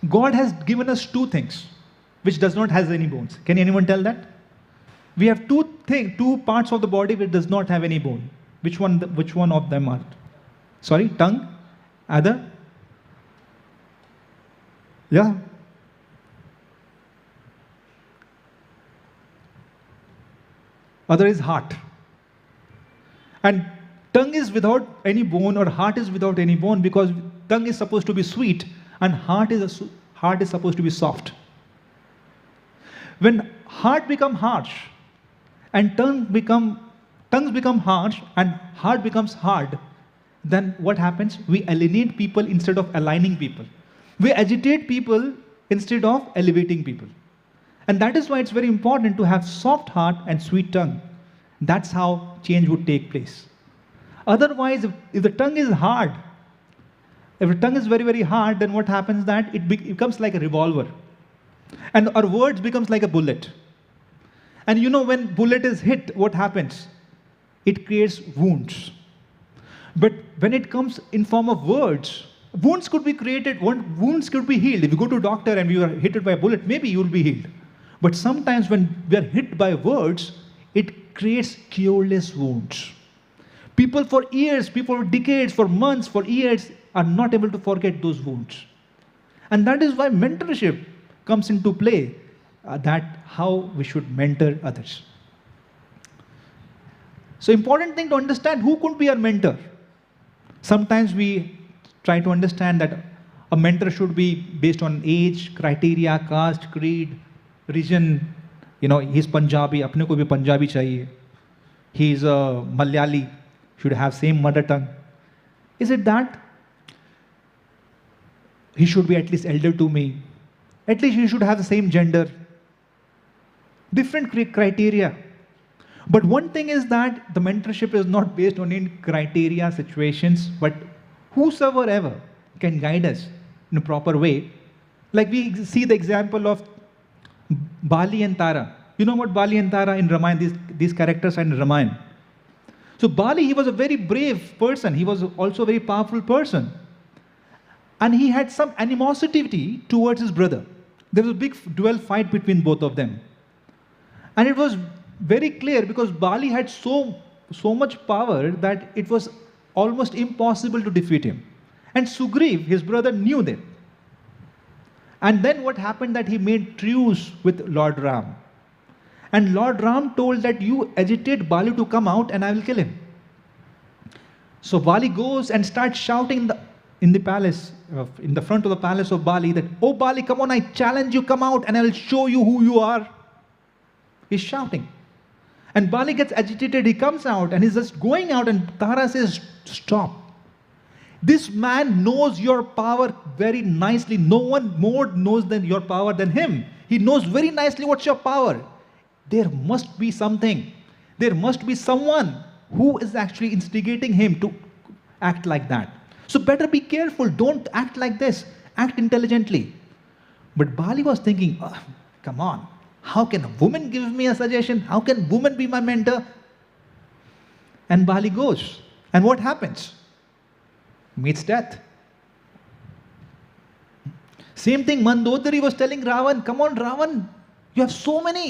God has given us 2 things which does not have any bones. Can anyone tell that? We have 2 parts of the body which does not have any bone. Which one of them are? Sorry, tongue? Other? Yeah. Other is heart. And tongue is without any bone, or heart is without any bone, because tongue is supposed to be sweet and heart is supposed to be soft. When heart become harsh and tongues become harsh and heart becomes hard, then what happens? We alienate people instead of aligning people. We agitate people instead of elevating people. And that is why it's very important to have soft heart and sweet tongue. That's how change would take place. Otherwise, if the tongue is hard, if the tongue is very, very hard, then what happens that it becomes like a revolver. And our words becomes like a bullet. And when bullet is hit, what happens? It creates wounds. But when it comes in form of words, wounds could be created, wounds could be healed. If you go to a doctor and you are hit by a bullet, maybe you will be healed. But sometimes when we are hit by words, it creates cureless wounds. People for years, people for decades, for months, for years are not able to forget those wounds. And that is why mentorship comes into play, that how we should mentor others. So important thing to understand, who could be our mentor? Sometimes we try to understand that a mentor should be based on age, criteria, caste, creed, region. He's Punjabi, apne ko bhi Punjabi chahiye. He's a Malayali, should have same mother tongue. Is it that? He should be at least elder to me. At least he should have the same gender. Different criteria. But one thing is that the mentorship is not based on any criteria, situations, but whosoever ever can guide us in a proper way. Like we see the example of Bali and Tara. You know what Bali and Tara in Ramayana, these characters are in Ramayana. So Bali, he was a very brave person. He was also a very powerful person. And he had some animosity towards his brother. There was a big duel fight between both of them. And it was very clear because Bali had so much power that it was almost impossible to defeat him. And Sugriv, his brother, knew that. And then what happened that he made truce with Lord Ram. And Lord Ram told that you agitate Bali to come out and I will kill him. So Bali goes and starts shouting in the palace, in the front of the palace of Bali that, "Oh Bali, come on, I challenge you, come out and I will show you who you are." He's shouting. And Bali gets agitated, he comes out and he's just going out and Tara says, "Stop. This man knows your power very nicely. No one more knows your power than him. He knows very nicely what's your power. There must be something. There must be someone who is actually instigating him to act like that." So better be careful. Don't act like this. Act intelligently. But Bali was thinking, "Oh, come on. How can a woman give me a suggestion? How can woman be my mentor?" And Bali goes. And what happens? Meets death. Same thing Mandodari was telling Ravan, "Come on, Ravan, you have so many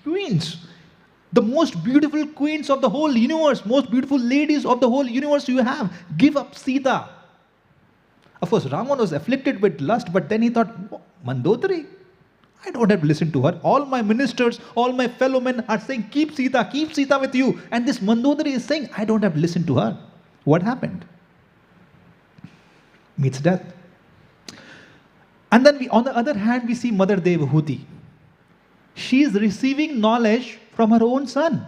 queens. The most beautiful queens of the whole universe, most beautiful ladies of the whole universe you have. Give up Sita." Of course, Ravan was afflicted with lust, but then he thought, Mandodari, I don't have to listen to her. All my ministers, all my fellow men are saying, keep Sita with you. And this Mandodari is saying, I don't have to listen to her. What happened? Meets death. And then on the other hand, we see Mother Devahuti. She is receiving knowledge from her own son.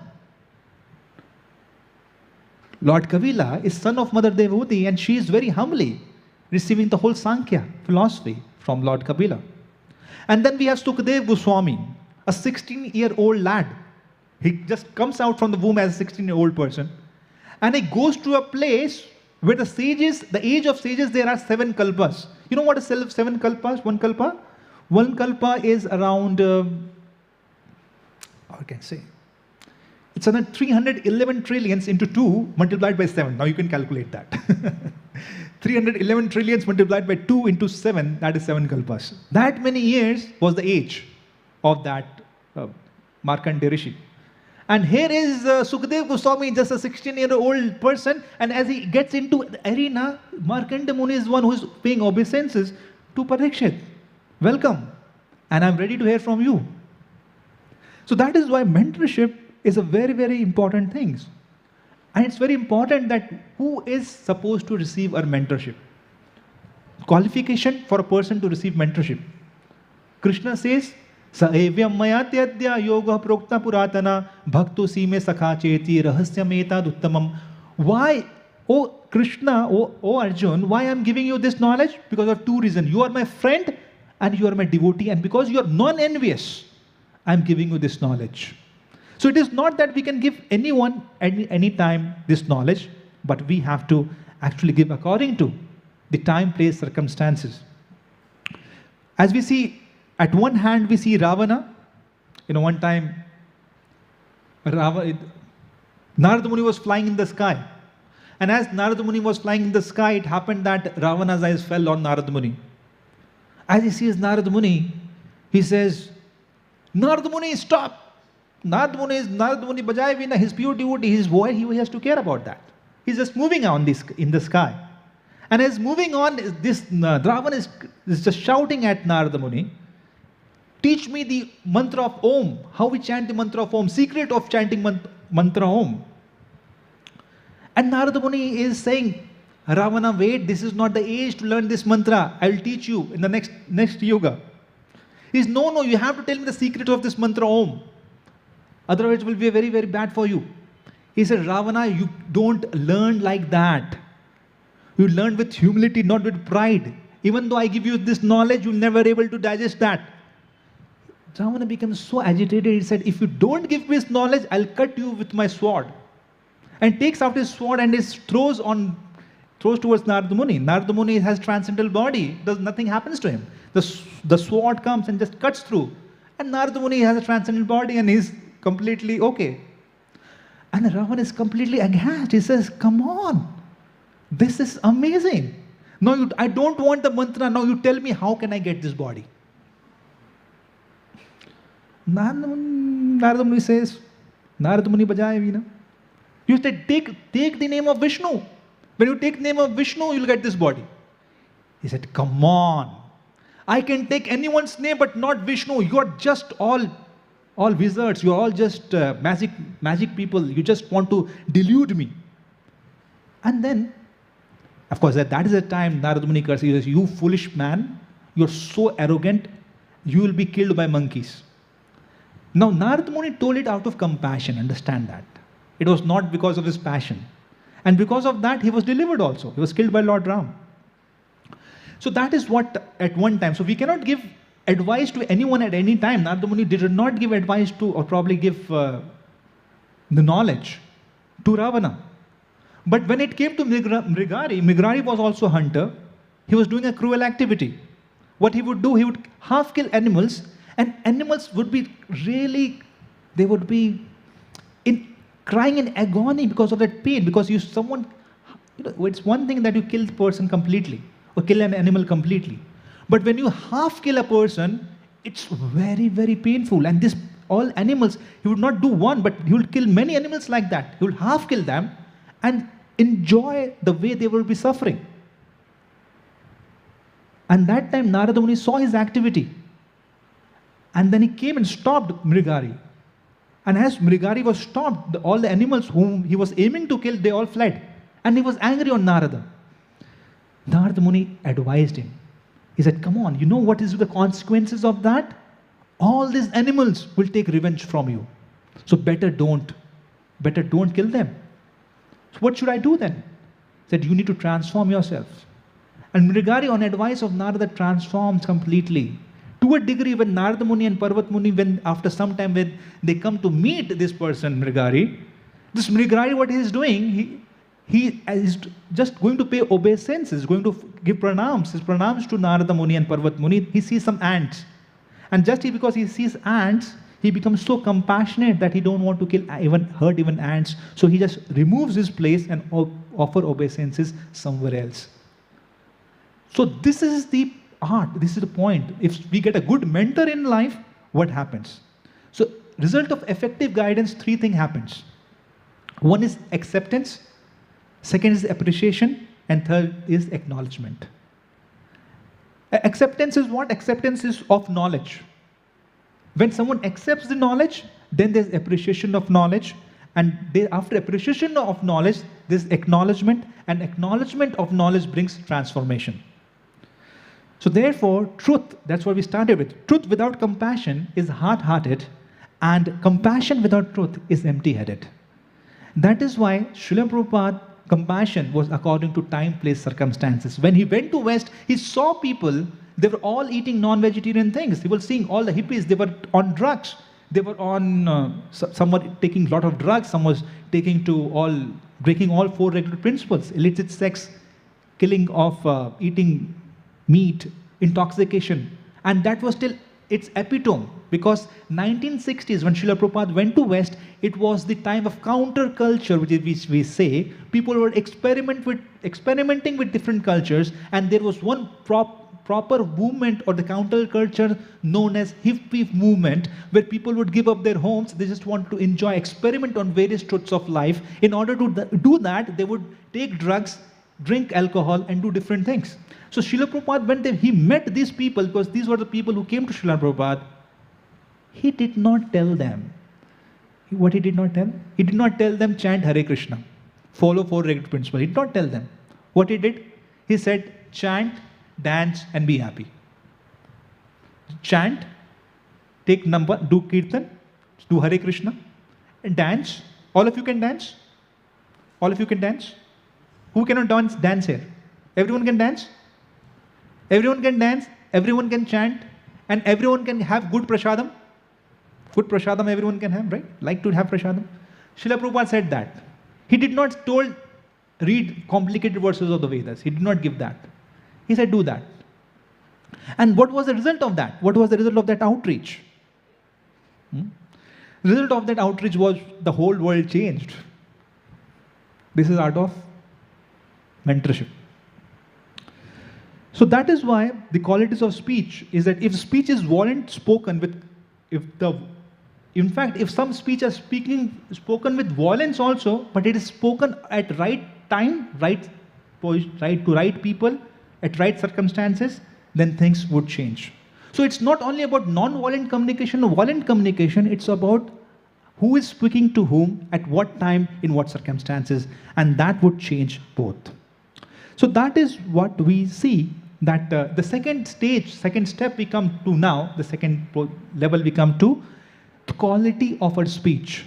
Lord Kavila is son of Mother Devahuti, and she is very humbly receiving the whole Sankhya philosophy from Lord Kavila. And then we have Sukadeva Goswami, a 16-year-old lad. He just comes out from the womb as a 16-year-old person. And he goes to a place where the sages, the age of sages, there are 7 kalpas. You know what is 7 kalpas? 1 kalpa? 1 kalpa is around, how can I say? It's around 311 trillions into 2 multiplied by 7. Now you can calculate that. 311 trillions multiplied by 2 into 7, that is 7 kalpas. That many years was the age of that Markandeya Rishi. And here is Sukadeva Goswami, just a 16-year-old person, and as he gets into the arena, Markandeya Muni is one who is paying obeisances to Parikshit. Welcome, and I'm ready to hear from you. So that is why mentorship is a very, very important thing. And it's very important that who is supposed to receive our mentorship. Qualification for a person to receive mentorship. Krishna says, "Sa evyam maya tyadya yoga prokta puratana bhakto sime sakha cheti rahasyam etad uttamam." Why, oh Krishna, oh Arjun, why I'm giving you this knowledge? Because of 2 reasons. You are my friend and you are my devotee, and because you are non-envious, I'm giving you this knowledge. So it is not that we can give anyone any time this knowledge, but we have to actually give according to the time, place, circumstances. As we see, at one hand we see Ravana. One time Narada Muni was flying in the sky. And as Narada Muni was flying in the sky, it happened that Ravana's eyes fell on Narada Muni. As he sees Narada Muni, he says, "Narada Muni, stop! Narada Muni bajaye vina, his pure devotee, his boy, he has to care about that. He's just moving on in the sky." And as moving on, this Ravana is just shouting at Narada Muni, "Teach me the mantra of Om, how we chant the mantra of Om, secret of chanting mantra Om." And Narada Muni is saying, "Ravana, wait, this is not the age to learn this mantra. I will teach you in the next yoga." He says, no, you have to tell me the secret of this mantra Om. Otherwise it will be very, very bad for you. He said, "Ravana, you don't learn like that. You learn with humility, not with pride. Even though I give you this knowledge, you'll never be able to digest that." Ravana becomes so agitated. He said, "If you don't give me this knowledge, I'll cut you with my sword." And takes out his sword and throws towards Narada Muni. Narada Muni has transcendental body. Nothing happens to him. The sword comes and just cuts through. And Narada Muni has a transcendental body and he's completely okay. And Ravana is completely aghast. He says, "Come on. This is amazing. No, I don't want the mantra. Now you tell me, how can I get this body?" Narada Muni says, "Narada Muni bajaye veena." You said, take the name of Vishnu. When you take the name of Vishnu, you'll get this body. He said, "Come on. I can take anyone's name, but not Vishnu. You are just all wizards. You are all just magic people. You just want to delude me." And then, of course, that is the time Narada Muni curses. He says, "You foolish man. You are so arrogant. You will be killed by monkeys." Now, Narada Muni told it out of compassion. Understand that. It was not because of his passion. And because of that, he was delivered also. He was killed by Lord Ram. So that is what at one time. So we cannot give advice to anyone at any time. Narada Muni did not give advice to, or probably give the knowledge to Ravana. But when it came to Mrigari was also a hunter. He was doing a cruel activity. What he would do, he would half kill animals, and animals would be really, they would be crying in agony because of that pain. Because it's one thing that you kill the person completely or kill an animal completely. But when you half kill a person, it's very, very painful. And this, all animals, he would not do one, but he would kill many animals like that. He would half kill them and enjoy the way they will be suffering. And that time Narada Muni saw his activity. And then he came and stopped Mrigari. And as Mrigari was stopped, all the animals whom he was aiming to kill, they all fled. And he was angry on Narada. Narada Muni advised him. He said, come on, you know what is the consequences of that? All these animals will take revenge from you. So better don't kill them. So what should I do then? He said, you need to transform yourself. And Mrigari, on advice of Narada, transforms completely. To a degree, when Narada Muni and Parvat Muni, when after some time when they come to meet this person, Mrigari, this Mrigari, what he is doing, he is just going to pay obeisances, going to give pranams. His pranams to Narada Muni and Parvat Muni. He sees some ants. And just because he sees ants, he becomes so compassionate that he don't want to hurt even ants. So he just removes his place and offer obeisances somewhere else. So this is the art, this is the point. If we get a good mentor in life, what happens? So result of effective guidance, three things happens. One is acceptance, second is appreciation, and third is acknowledgement. Acceptance is what? Acceptance is of knowledge. When someone accepts the knowledge, then there's appreciation of knowledge, and after appreciation of knowledge, there's acknowledgement, and acknowledgement of knowledge brings transformation. So therefore, truth, that's what we started with. Truth without compassion is hard-hearted, and compassion without truth is empty-headed. That is why Srila Prabhupada, compassion was according to time, place, circumstances. When he went to West, he saw people, they were all eating non-vegetarian things. He was seeing all the hippies, they were on drugs. They were on, some were taking a lot of drugs, some was breaking all four regular principles, illicit sex, killing of eating meat, intoxication. And that was still its epitome, because 1960s, when Srila Prabhupada went to West, it was the time of counterculture, which we say. People were experimenting with different cultures, and there was one proper movement or the counterculture known as hippie movement, where people would give up their homes. They just want to enjoy, experiment on various truths of life. In order to do that, they would take drugs, drink alcohol, and do different things. So Srila Prabhupada, when he met these people, because these were the people who came to Srila Prabhupada, he did not tell them. What he did not tell? He did not tell them chant Hare Krishna, follow four regular principles. He did not tell them. What he did? He said chant, dance, and be happy. Chant, take number, do kirtan, do Hare Krishna, and dance. All of you can dance? All of you can dance? Who cannot dance here? Everyone can dance? Everyone can dance, everyone can chant, and everyone can have good prasadam. Good prasadam everyone can have, right? Like to have prasadam. Srila Prabhupada said that. He did not read complicated verses of the Vedas. He did not give that. He said, do that. And what was the result of that? What was the result of that outreach? The result of that outreach was the whole world changed. This is art of mentorship. So that is why the qualities of speech is that if speech is spoken with, if some speech are spoken with violence also, but it is spoken at right time, to right people, at right circumstances, then things would change. So it's not only about non-violent communication or violent communication, it's about who is speaking to whom, at what time, in what circumstances, and that would change both. So that is what we see, that the second step we come to now, the second level we come to, the quality of our speech.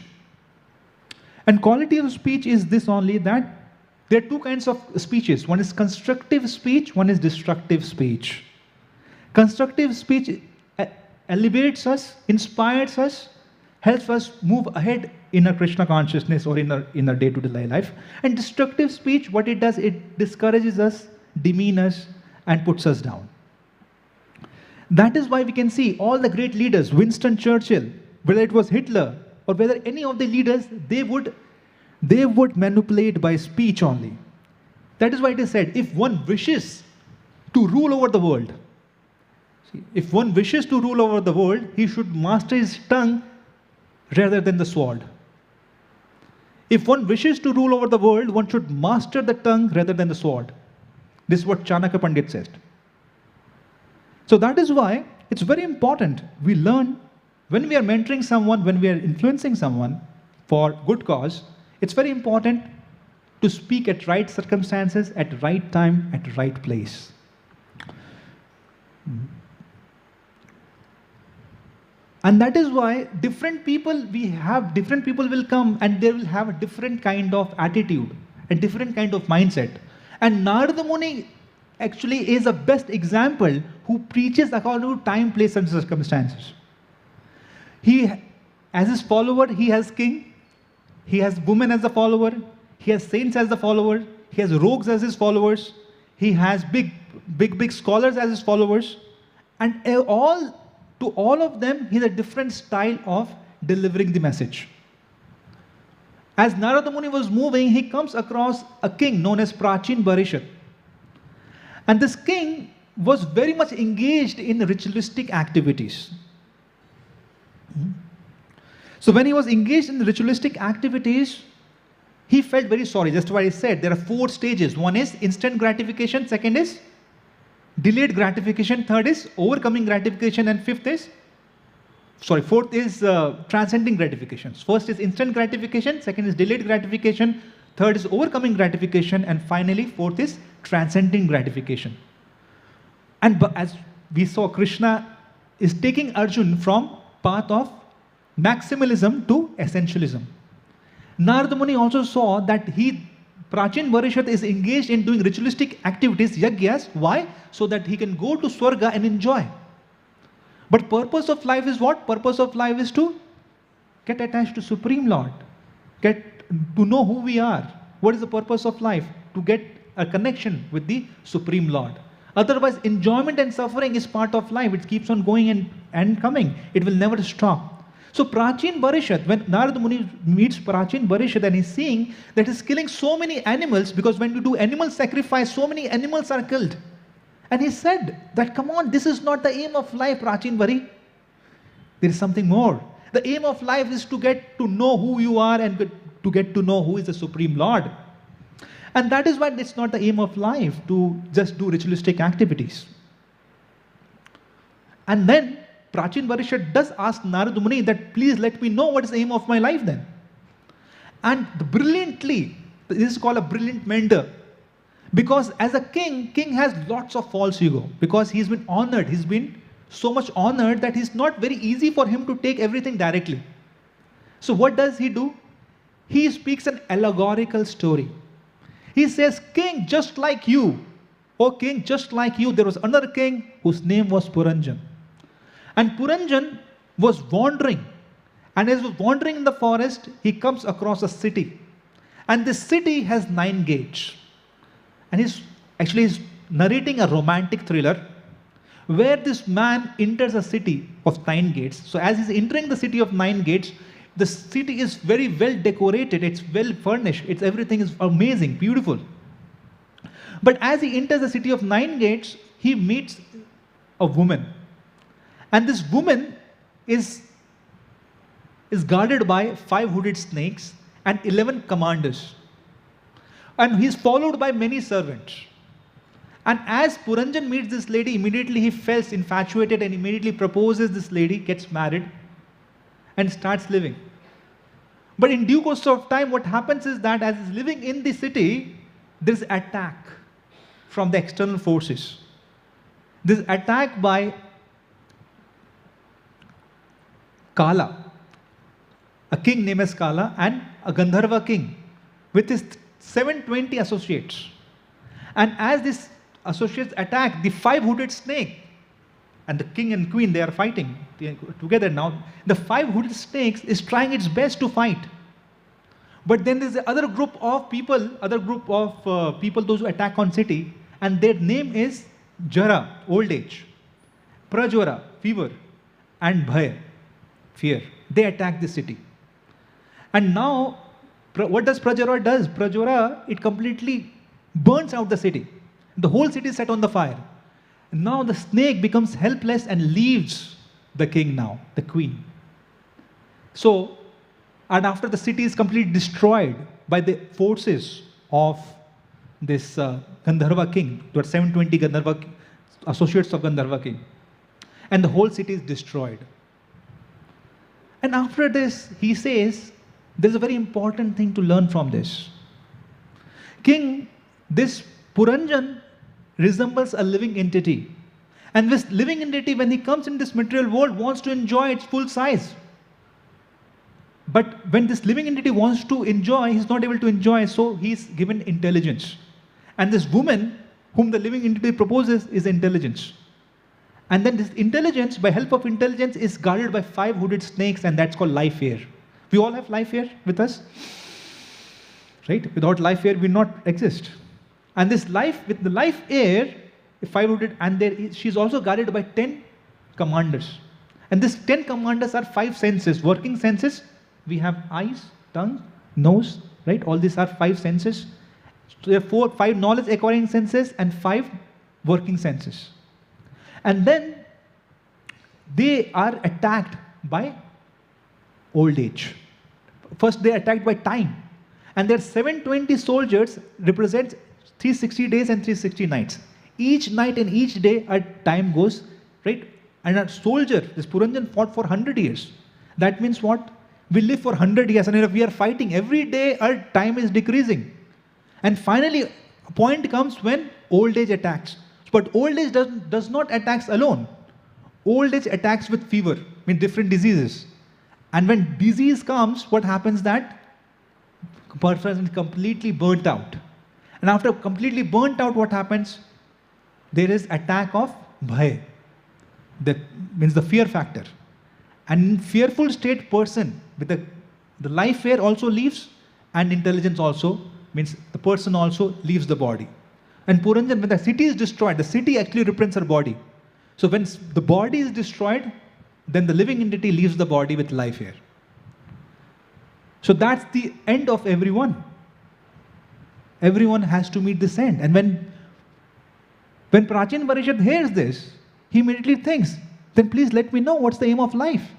And quality of speech is this only, that there are two kinds of speeches. One is constructive speech, one is destructive speech. Constructive speech elevates us, inspires us, helps us move ahead inner Krishna consciousness or in our day-to-day life. And destructive speech, what it does, it discourages us, demeans us, and puts us down. That is why we can see all the great leaders, Winston Churchill, whether it was Hitler or whether any of the leaders, they would manipulate by speech only. That is why it is said, if one wishes to rule over the world, if one wishes to rule over the world, he should master his tongue rather than the sword. If one wishes to rule over the world, one should master the tongue rather than the sword. This is what Chanakya Pandit said. So that is why it's very important we learn when we are mentoring someone, when we are influencing someone for good cause, it's very important to speak at right circumstances, at right time, at right place. And that is why different people will come and they will have a different kind of attitude, a different kind of mindset. And Narada Muni actually is the best example who preaches according to time, place and circumstances. He, as his follower, he has king, he has women as the follower, he has saints as the follower, he has rogues as his followers, he has big scholars as his followers, and to all of them, he has a different style of delivering the message. As Narada Muni was moving, he comes across a king known as Prachin Barishat. And this king was very much engaged in ritualistic activities. So when he was engaged in ritualistic activities, he felt very sorry. Just what I said, there are 4 stages. One is instant gratification, second is delayed gratification, third is overcoming gratification, and fourth is transcending gratifications. First is instant gratification, second is delayed gratification, third is overcoming gratification, and finally fourth is transcending gratification. And as we saw, Krishna is taking Arjun from path of maximalism to essentialism. Narada Muni also saw that Prachin Barishat is engaged in doing ritualistic activities, yagyas. Why? So that he can go to Swarga and enjoy. But purpose of life is what? Purpose of life is to get attached to Supreme Lord. Get to know who we are. What is the purpose of life? To get a connection with the Supreme Lord. Otherwise, enjoyment and suffering is part of life. It keeps on going and coming. It will never stop. So Prachin Barishat, when Narada Muni meets Prachin Barishat and he's seeing that he's killing so many animals, because when you do animal sacrifice, so many animals are killed. And he said that, come on, this is not the aim of life, Prachin Bari. There is something more. The aim of life is to get to know who you are and to get to know who is the Supreme Lord. And that is why it's not the aim of life to just do ritualistic activities. And then Prachin Barishat does ask Narada Muni that, please let me know what is the aim of my life then. And brilliantly, this is called a brilliant mentor. Because as a king has lots of false ego. Because he's been honored. He's been so much honored that it's not very easy for him to take everything directly. So what does he do? He speaks an allegorical story. He says, king, just like you, oh king, just like you, there was another king whose name was Puranjan. And Puranjan was wandering. And as he was wandering in the forest, he comes across a city. And this city has 9 gates. And he's narrating a romantic thriller where this man enters a city of 9 gates. So as he's entering the city of 9 gates, the city is very well decorated. It's well furnished. Everything is amazing, beautiful. But as he enters the city of 9 gates, he meets a woman. And this woman is guarded by 5 hooded snakes and 11 commanders. And he's followed by many servants. And as Puranjan meets this lady, immediately he falls infatuated and immediately proposes this lady, gets married, and starts living. But in due course of time, what happens is that as he's living in the city, there's attack from the external forces. This attack by Kala, a king named as Kala, and a Gandharva king with his 720 associates. And as these associates attack the 5-hooded snake, and the king and queen, they are fighting together now. The 5-hooded snake is trying its best to fight. But then there's the other group of people, those who attack on city, and their name is Jara, old age, Prajwara, fever, and Bhaya, fear. They attack the city. And now, what does Prajwara does? Prajwara, it completely burns out the city. The whole city is set on the fire. Now the snake becomes helpless and leaves the king now, the queen. So, and after the city is completely destroyed by the forces of this Gandharva king, there were 720 Gandharva associates of Gandharva king, and the whole city is destroyed. And after this, he says, there's a very important thing to learn from this. King, this Puranjan resembles a living entity. And this living entity, when he comes in this material world, wants to enjoy its full size. But when this living entity wants to enjoy, he's not able to enjoy, so he's given intelligence. And this woman, whom the living entity proposes, is intelligence. And then this intelligence, by help of intelligence, is guarded by 5 hooded snakes, and that's called life air. We all have life air with us, right? Without life air, we not exist. And this life, with the life air, 5 hooded, and she's also guarded by 10 commanders. And these 10 commanders are 5 senses, working senses. We have eyes, tongue, nose, right? All these are 5 senses. So there are 5 knowledge acquiring senses and 5 working senses. And then they are attacked by old age. First, they are attacked by time. And their 720 soldiers represent 360 days and 360 nights. Each night and each day, a time goes, right? And a soldier, this Puranjan, fought for 100 years. That means what? We live for 100 years, and if we are fighting every day, our time is decreasing. And finally, a point comes when old age attacks. But old age does not attack alone. Old age attacks with fever, different diseases. And when disease comes, what happens that person is completely burnt out. And after completely burnt out, what happens? There is attack of bhaya. That means the fear factor. And in fearful state person, with the life air also leaves, and intelligence also, means the person also leaves the body. And Puranjan, when the city is destroyed, the city actually represents her body. So when the body is destroyed, then the living entity leaves the body with life air. So that's the end of everyone. Everyone has to meet this end. And when Prachin Parishad hears this, he immediately thinks, then please let me know what's the aim of life.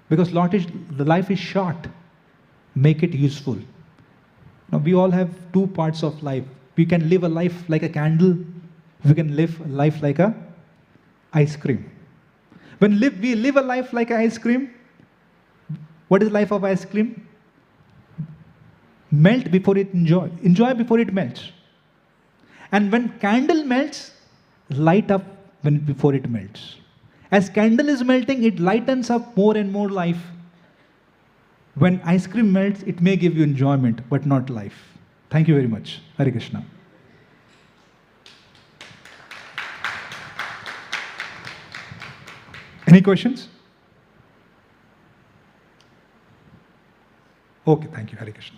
Because the life is short. Make it useful. Now, we all have 2 parts of life. We can live a life like a candle. We can live a life like a ice cream. When we live a life like an ice cream, what is life of ice cream? Melt before it enjoy. Enjoy before it melts. And when candle melts, light up before it melts. As candle is melting, it lightens up more and more life. When ice cream melts, it may give you enjoyment, but not life. Thank you very much. Hare Krishna. Any questions? Okay, thank you. Hare Krishna.